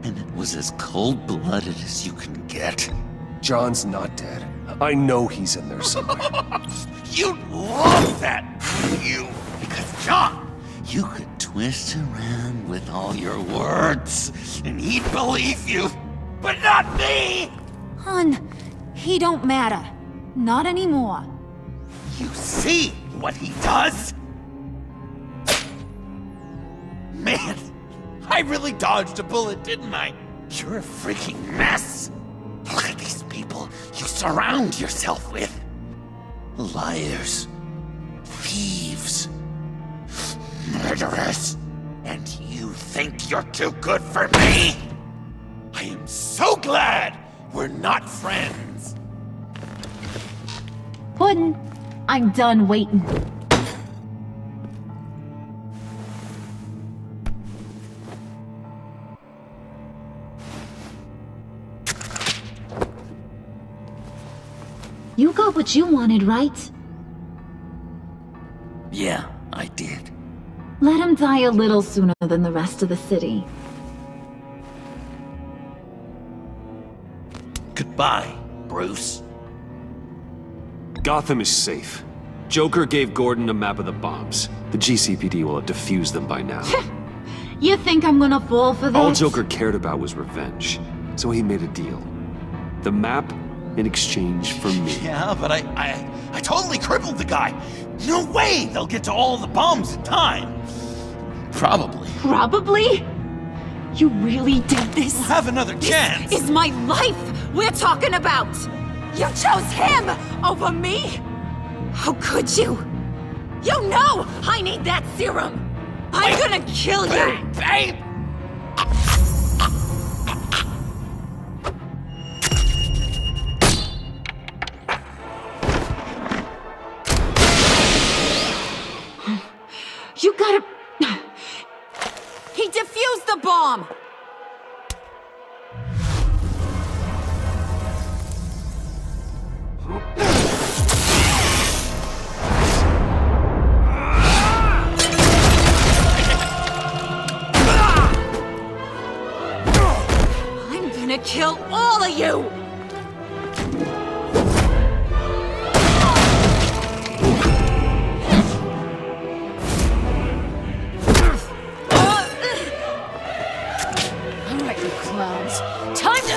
And it was as cold-blooded as you can get. John's not dead. I know he's in there somewhere. You'd love that, wouldn't you? Because John, you could twist around with all your words, and he'd believe you. But not me! Hun, he don't matter. Not anymore. You see what he does? Man, I really dodged a bullet, didn't I? You're a freaking mess. Look at these people you surround yourself with. Liars. Thieves. Murderers. And you think you're too good for me? I am so glad we're not friends. Puddin', I'm done waiting. You got what you wanted, right? Yeah, I did. Let him die a little sooner than the rest of the city. Goodbye, Bruce. Gotham is safe. Joker gave Gordon a map of the bombs. The GCPD will have defused them by now. You think I'm gonna fall for that? All Joker cared about was revenge, so he made a deal. The map in exchange for me. Yeah, but I totally crippled the guy. No way they'll get to all the bombs in time. Probably. Probably? You really did this? We'll have another chance. This is my life we're talking about! You chose him over me? How could you? You know I need that serum! I'm gonna kill you! Babe! You gotta... He defused the bomb! I'm gonna kill all of you! Time to...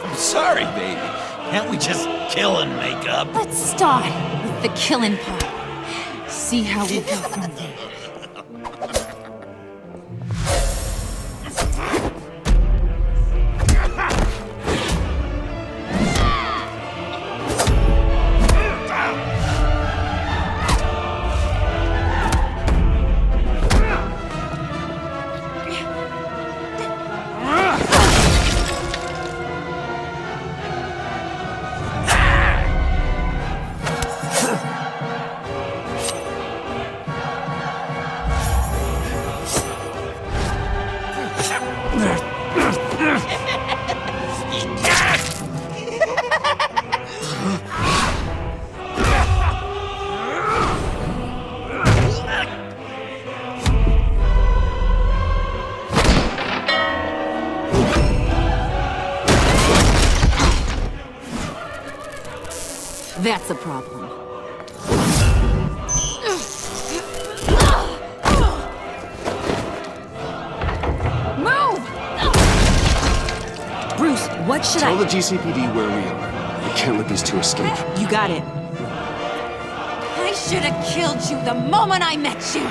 I'm sorry, baby. Can't we just kill and make up? Let's start with the killing part. See how we go from there. That's a problem. Move! Bruce, what should Tell the GCPD where we are. We can't let these two escape. You got it. I should have killed you the moment I met you.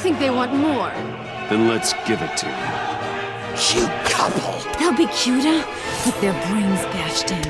think they want more. Then let's give it to them. Cute couple. They'll be cuter with their brains bashed in.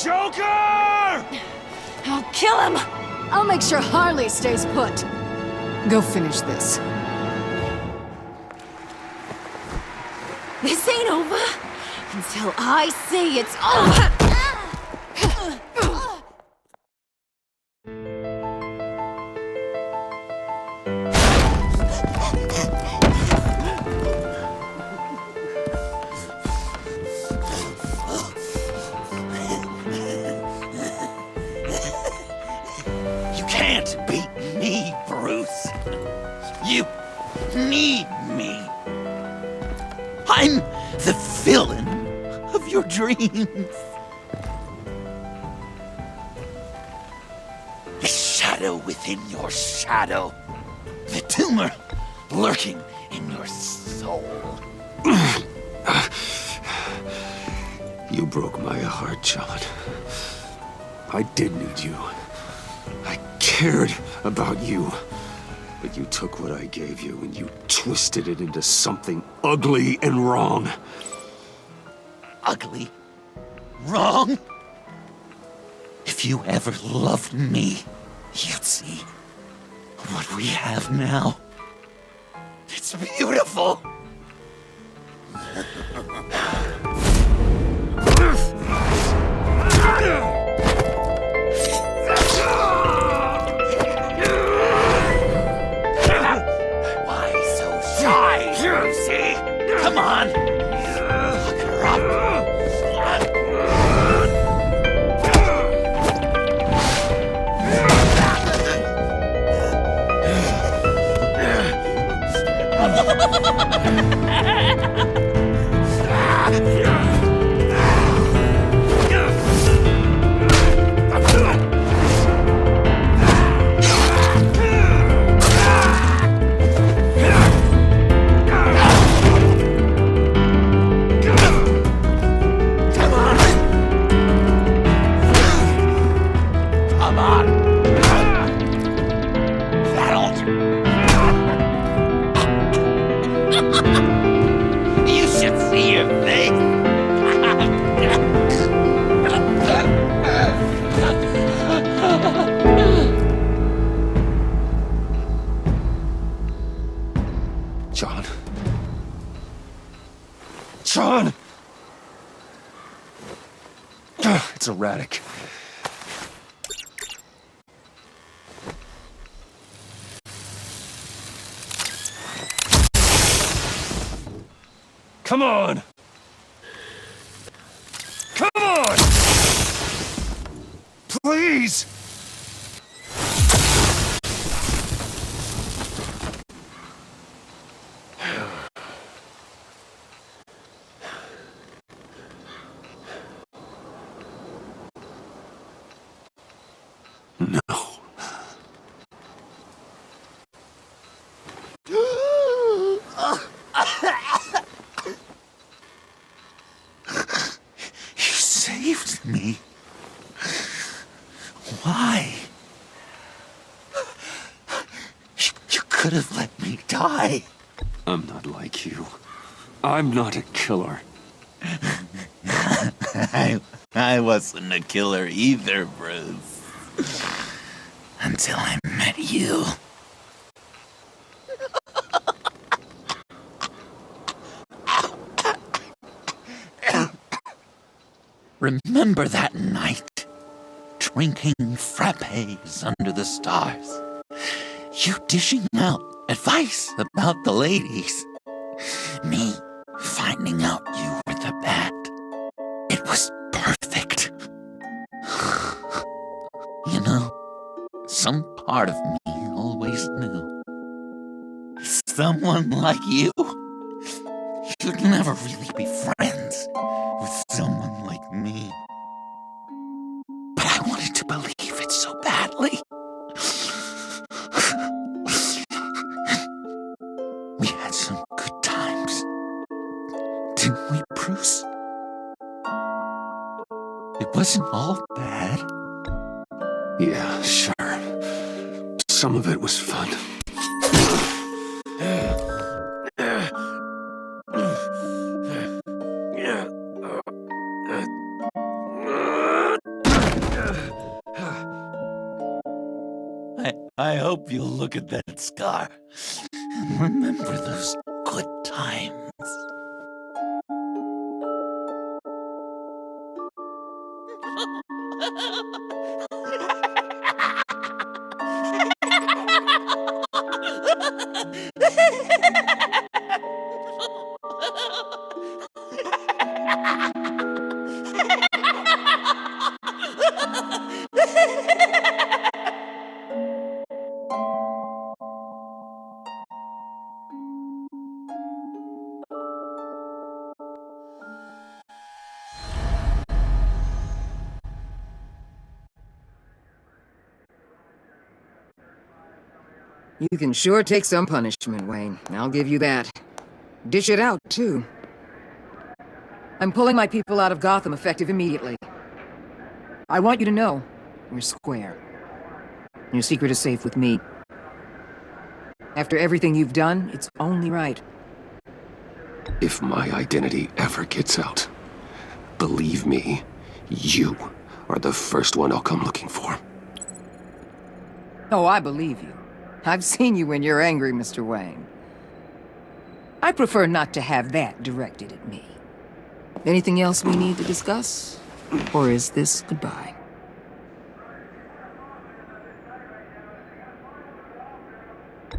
Joker! I'll kill him! I'll make sure Harley stays put. Go finish this. This ain't over until I say it's over. You can't beat me, Bruce. You need me. I'm the villain of your dreams. The shadow within your shadow. The tumor lurking in your soul. You broke my heart, John. I did need you. I cared about you. But you took what I gave you and you twisted it into something ugly and wrong. Ugly? Wrong? If you ever loved me, you'd see what we have now. It's beautiful. Why so shy, Lucy? Come on. Look her up. You should see your face. John. John! It's erratic. Come on! Come on! Please! No. You saved me. Why? You could have let me die. I'm not like you. I'm not a killer. I wasn't a killer either, Bruce. Until I met you. Remember that night? Drinking frappes under the stars. You dishing out advice about the ladies. Me finding out you were the bat. It was perfect. You know, some part of me always knew. Someone like you, you'd never really be friends with someone like me. But I wanted to believe it so badly. We had some good times, didn't we, Bruce? It wasn't all bad. Yeah, sure. Some of it was fun. I hope you'll look at that scar and remember those good times. You can sure take some punishment, Wayne. I'll give you that. Dish it out, too. I'm pulling my people out of Gotham effective immediately. I want you to know, we're square. Your secret is safe with me. After everything you've done, it's only right. If my identity ever gets out, believe me, you are the first one I'll come looking for. Oh, I believe you. I've seen you when you're angry, Mr. Wayne. I prefer not to have that directed at me. Anything else we need to discuss? Or is this goodbye?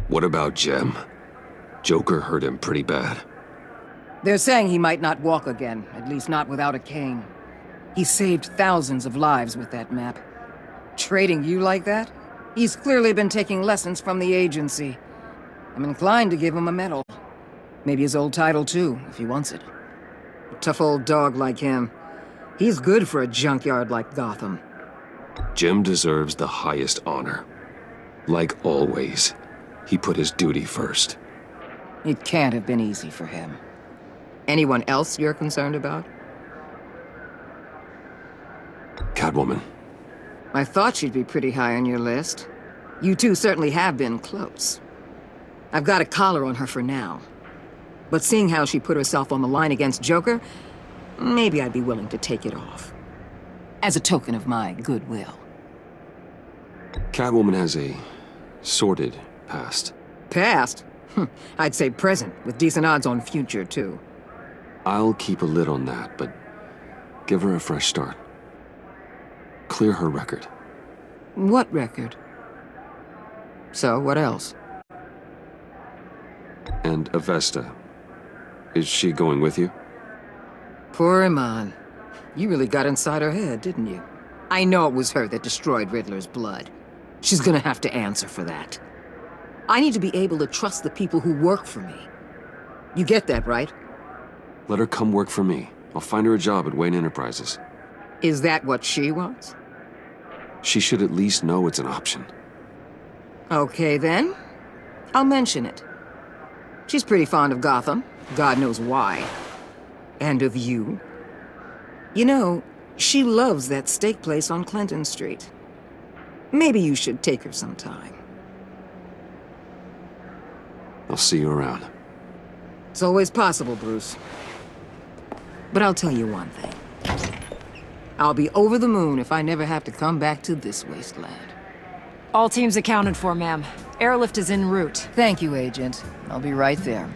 What about Jem? Joker hurt him pretty bad. They're saying he might not walk again, at least not without a cane. He saved thousands of lives with that map. Trading you like that? He's clearly been taking lessons from the agency. I'm inclined to give him a medal. Maybe his old title too, if he wants it. A tough old dog like him. He's good for a junkyard like Gotham. Jem deserves the highest honor. Like always, he put his duty first. It can't have been easy for him. Anyone else you're concerned about? Catwoman. I thought she'd be pretty high on your list. You two certainly have been close. I've got a collar on her for now. But seeing how she put herself on the line against Joker, maybe I'd be willing to take it off. As a token of my goodwill. Catwoman has a sordid past. Past? I'd say present, with decent odds on future, too. I'll keep a lid on that, but give her a fresh start. Clear her record. What record? So, what else? And Avesta. Is she going with you? Poor Iman. You really got inside her head, didn't you? I know it was her that destroyed Riddler's blood. She's gonna have to answer for that. I need to be able to trust the people who work for me. You get that, right? Let her come work for me. I'll find her a job at Wayne Enterprises. Is that what she wants? She should at least know it's an option. Okay, then. I'll mention it. She's pretty fond of Gotham. God knows why. And of you. You know, she loves that steak place on Clinton Street. Maybe you should take her sometime. I'll see you around. It's always possible, Bruce. But I'll tell you one thing. I'll be over the moon if I never have to come back to this wasteland. All teams accounted for, ma'am. Airlift is en route. Thank you, Agent. I'll be right there.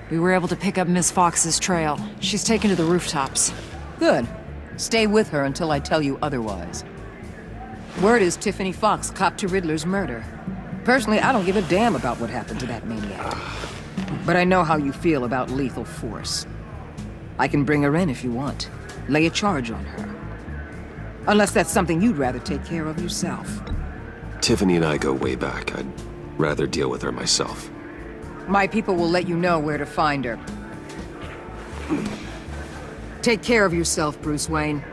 We were able to pick up Miss Fox's trail. She's taken to the rooftops. Good. Stay with her until I tell you otherwise. Word is Tiffany Fox copped to Riddler's murder. Personally, I don't give a damn about what happened to that maniac. But I know how you feel about lethal force. I can bring her in if you want. Lay a charge on her. Unless that's something you'd rather take care of yourself. Tiffany and I go way back. I'd rather deal with her myself. My people will let you know where to find her. Take care of yourself, Bruce Wayne.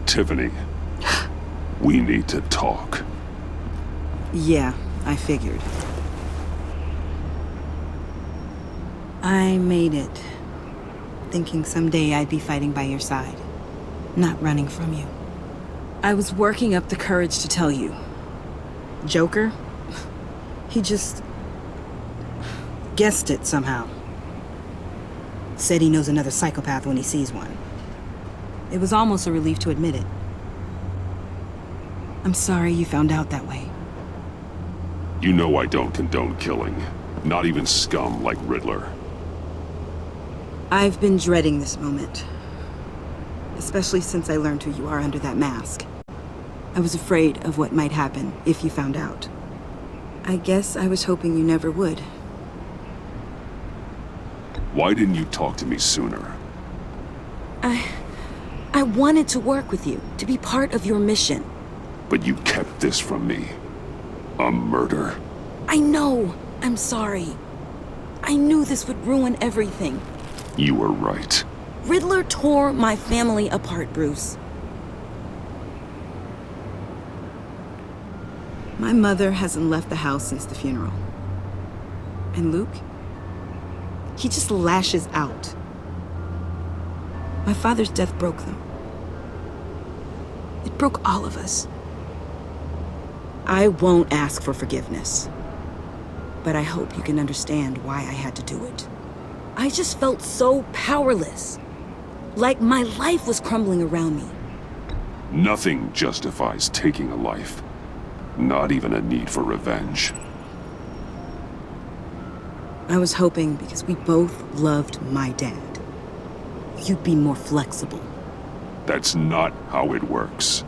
Tiffany, we need to talk. Yeah, I figured. I made it, thinking someday I'd be fighting by your side, not running from you. I was working up the courage to tell you. Joker? He just guessed it somehow. Said he knows another psychopath when he sees one. It was almost a relief to admit it. I'm sorry you found out that way. You know I don't condone killing. Not even scum like Riddler. I've been dreading this moment. Especially since I learned who you are under that mask. I was afraid of what might happen if you found out. I guess I was hoping you never would. Why didn't you talk to me sooner? I wanted to work with you, to be part of your mission. But you kept this from me. A murder. I know. I'm sorry. I knew this would ruin everything. You were right. Riddler tore my family apart, Bruce. My mother hasn't left the house since the funeral. And Luke? He just lashes out. My father's death broke them. It broke all of us. I won't ask for forgiveness. But I hope you can understand why I had to do it. I just felt so powerless. Like my life was crumbling around me. Nothing justifies taking a life. Not even a need for revenge. I was hoping because we both loved my dad, you'd be more flexible. That's not how it works.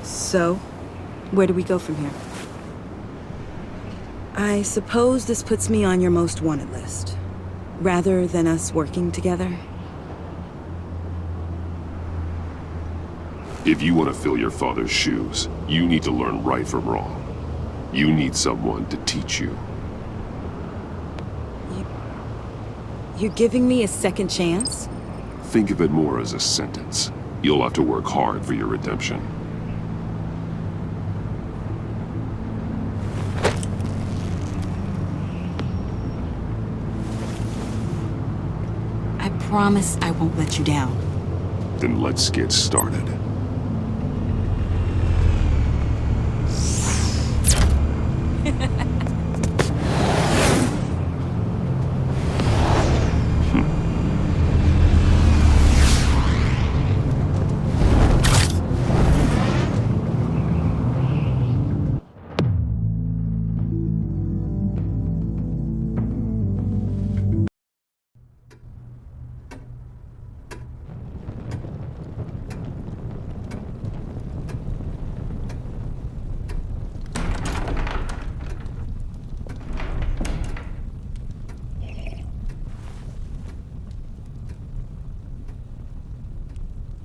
So, where do we go from here? I suppose this puts me on your most wanted list, rather than us working together. If you want to fill your father's shoes, you need to learn right from wrong. You need someone to teach you. You're giving me a second chance? Think of it more as a sentence. You'll have to work hard for your redemption. I promise I won't let you down. Then let's get started.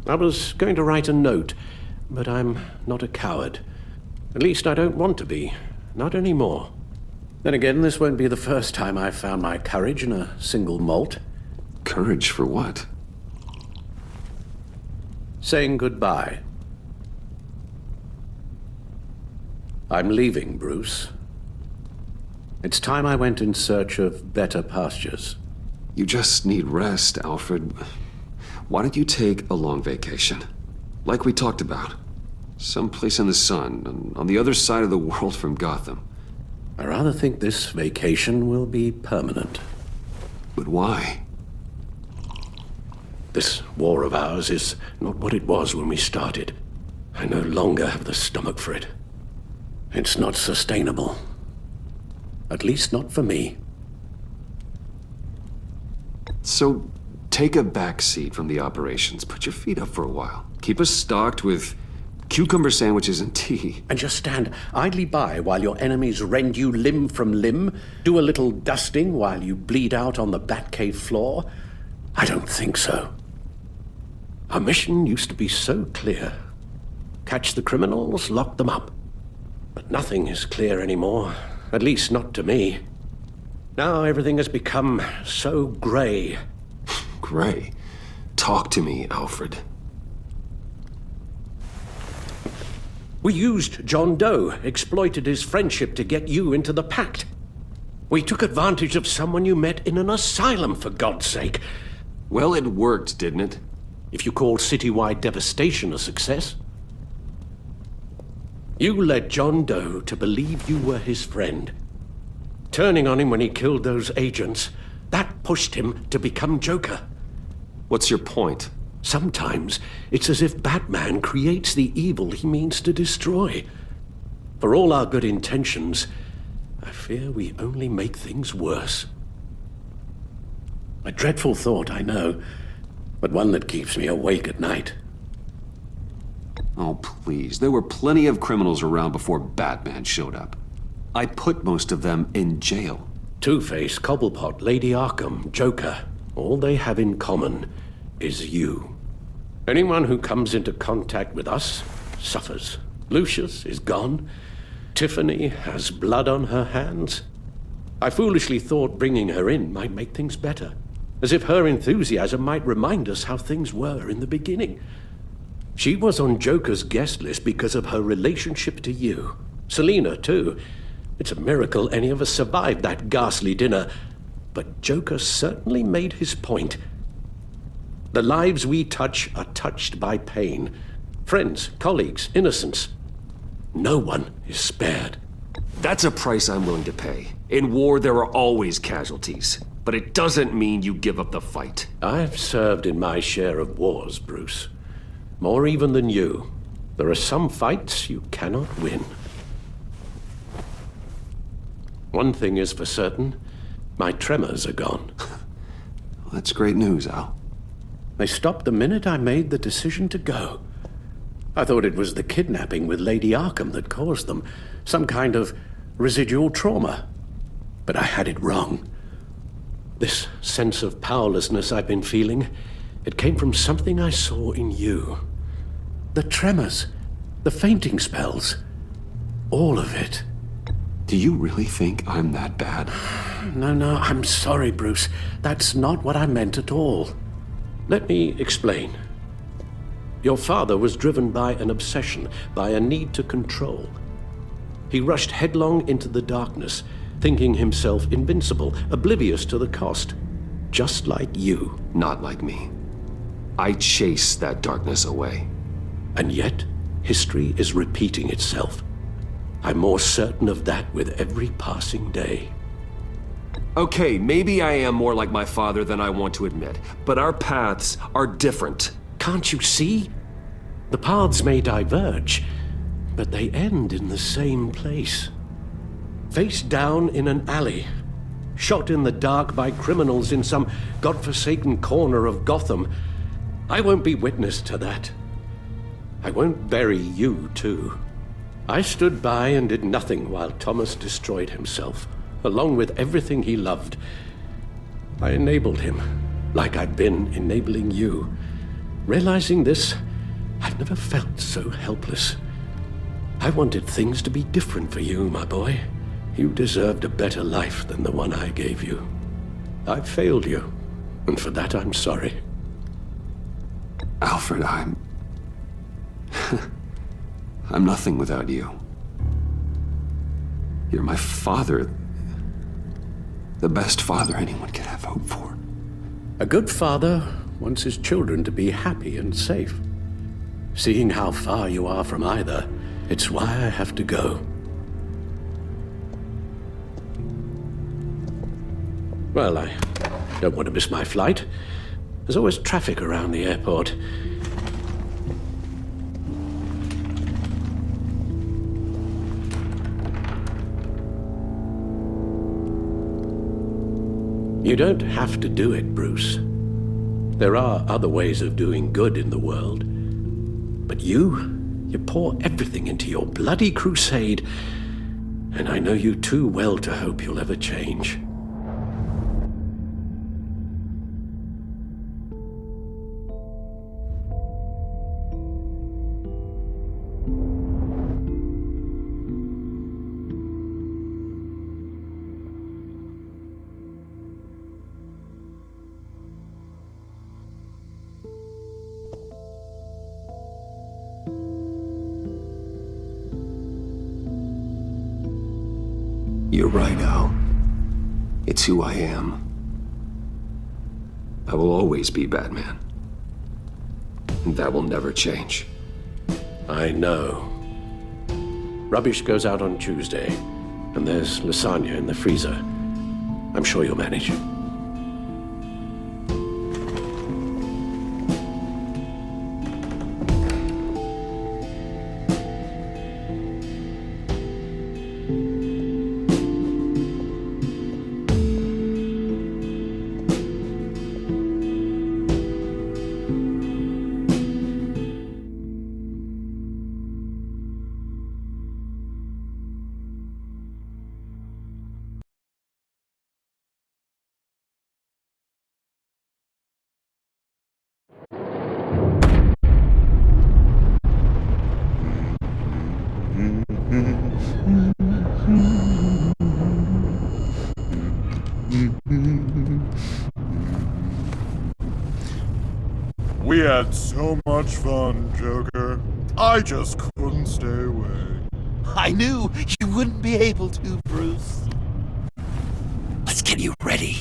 I was going to write a note, but I'm not a coward. At least I don't want to be. Not anymore. Then again, this won't be the first time I've found my courage in a single malt. Courage for what? Saying goodbye. I'm leaving, Bruce. It's time I went in search of better pastures. You just need rest, Alfred. Why don't you take a long vacation? Like we talked about. Someplace in the sun, on the other side of the world from Gotham. I rather think this vacation will be permanent. But why? This war of ours is not what it was when we started. I no longer have the stomach for it. It's not sustainable. At least not for me. So, take a back seat from the operations. Put your feet up for a while. Keep us stocked with cucumber sandwiches and tea. And just stand idly by while your enemies rend you limb from limb? Do a little dusting while you bleed out on the Batcave floor? I don't think so. Our mission used to be so clear. Catch the criminals, lock them up. But nothing is clear anymore. At least not to me. Now everything has become so gray. Gray? Talk to me, Alfred. We used John Doe, exploited his friendship to get you into the pact. We took advantage of someone you met in an asylum, for God's sake. Well, it worked, didn't it? If you call citywide devastation a success. You led John Doe to believe you were his friend. Turning on him when he killed those agents, that pushed him to become Joker. What's your point? Sometimes it's as if Batman creates the evil he means to destroy. For all our good intentions, I fear we only make things worse. A dreadful thought, I know, but one that keeps me awake at night. Oh, please. There were plenty of criminals around before Batman showed up. I put most of them in jail. Two-Face, Cobblepot, Lady Arkham, Joker. All they have in common is you. Anyone who comes into contact with us suffers. Lucius is gone. Tiffany has blood on her hands. I foolishly thought bringing her in might make things better. As if her enthusiasm might remind us how things were in the beginning. She was on Joker's guest list because of her relationship to you. Selina, too. It's a miracle any of us survived that ghastly dinner. But Joker certainly made his point. The lives we touch are touched by pain. Friends, colleagues, innocents. No one is spared. That's a price I'm willing to pay. In war, there are always casualties. But it doesn't mean you give up the fight. I've served in my share of wars, Bruce. More even than you. There are some fights you cannot win. One thing is for certain, my tremors are gone. Well, that's great news, Al. They stopped the minute I made the decision to go. I thought it was the kidnapping with Lady Arkham that caused them. Some kind of residual trauma. But I had it wrong. This sense of powerlessness I've been feeling, it came from something I saw in you. The tremors, the fainting spells, all of it. Do you really think I'm that bad? No, I'm sorry, Bruce. That's not what I meant at all. Let me explain. Your father was driven by an obsession, by a need to control. He rushed headlong into the darkness, thinking himself invincible, oblivious to the cost. Just like you. Not like me. I chase that darkness away. And yet, history is repeating itself. I'm more certain of that with every passing day. Okay, maybe I am more like my father than I want to admit, but our paths are different. Can't you see? The paths may diverge, but they end in the same place. Face down in an alley, shot in the dark by criminals in some godforsaken corner of Gotham. I won't be witness to that. I won't bury you, too. I stood by and did nothing while Thomas destroyed himself, along with everything he loved. I enabled him, like I've been enabling you. Realizing this, I've never felt so helpless. I wanted things to be different for you, my boy. You deserved a better life than the one I gave you. I failed you, and for that I'm sorry. Alfred, I'm nothing without you. You're my father. The best father anyone could have hoped for. A good father wants his children to be happy and safe. Seeing how far you are from either, it's why I have to go. Well, I don't want to miss my flight. There's always traffic around the airport. You don't have to do it, Bruce. There are other ways of doing good in the world. But you pour everything into your bloody crusade, and I know you too well to hope you'll ever change. You're right, Al. It's who I am. I will always be Batman. And that will never change. I know. Rubbish goes out on Tuesday, and there's lasagna in the freezer. I'm sure you'll manage. We had so much fun, Joker. I just couldn't stay away. I knew you wouldn't be able to, Bruce. Let's get you ready.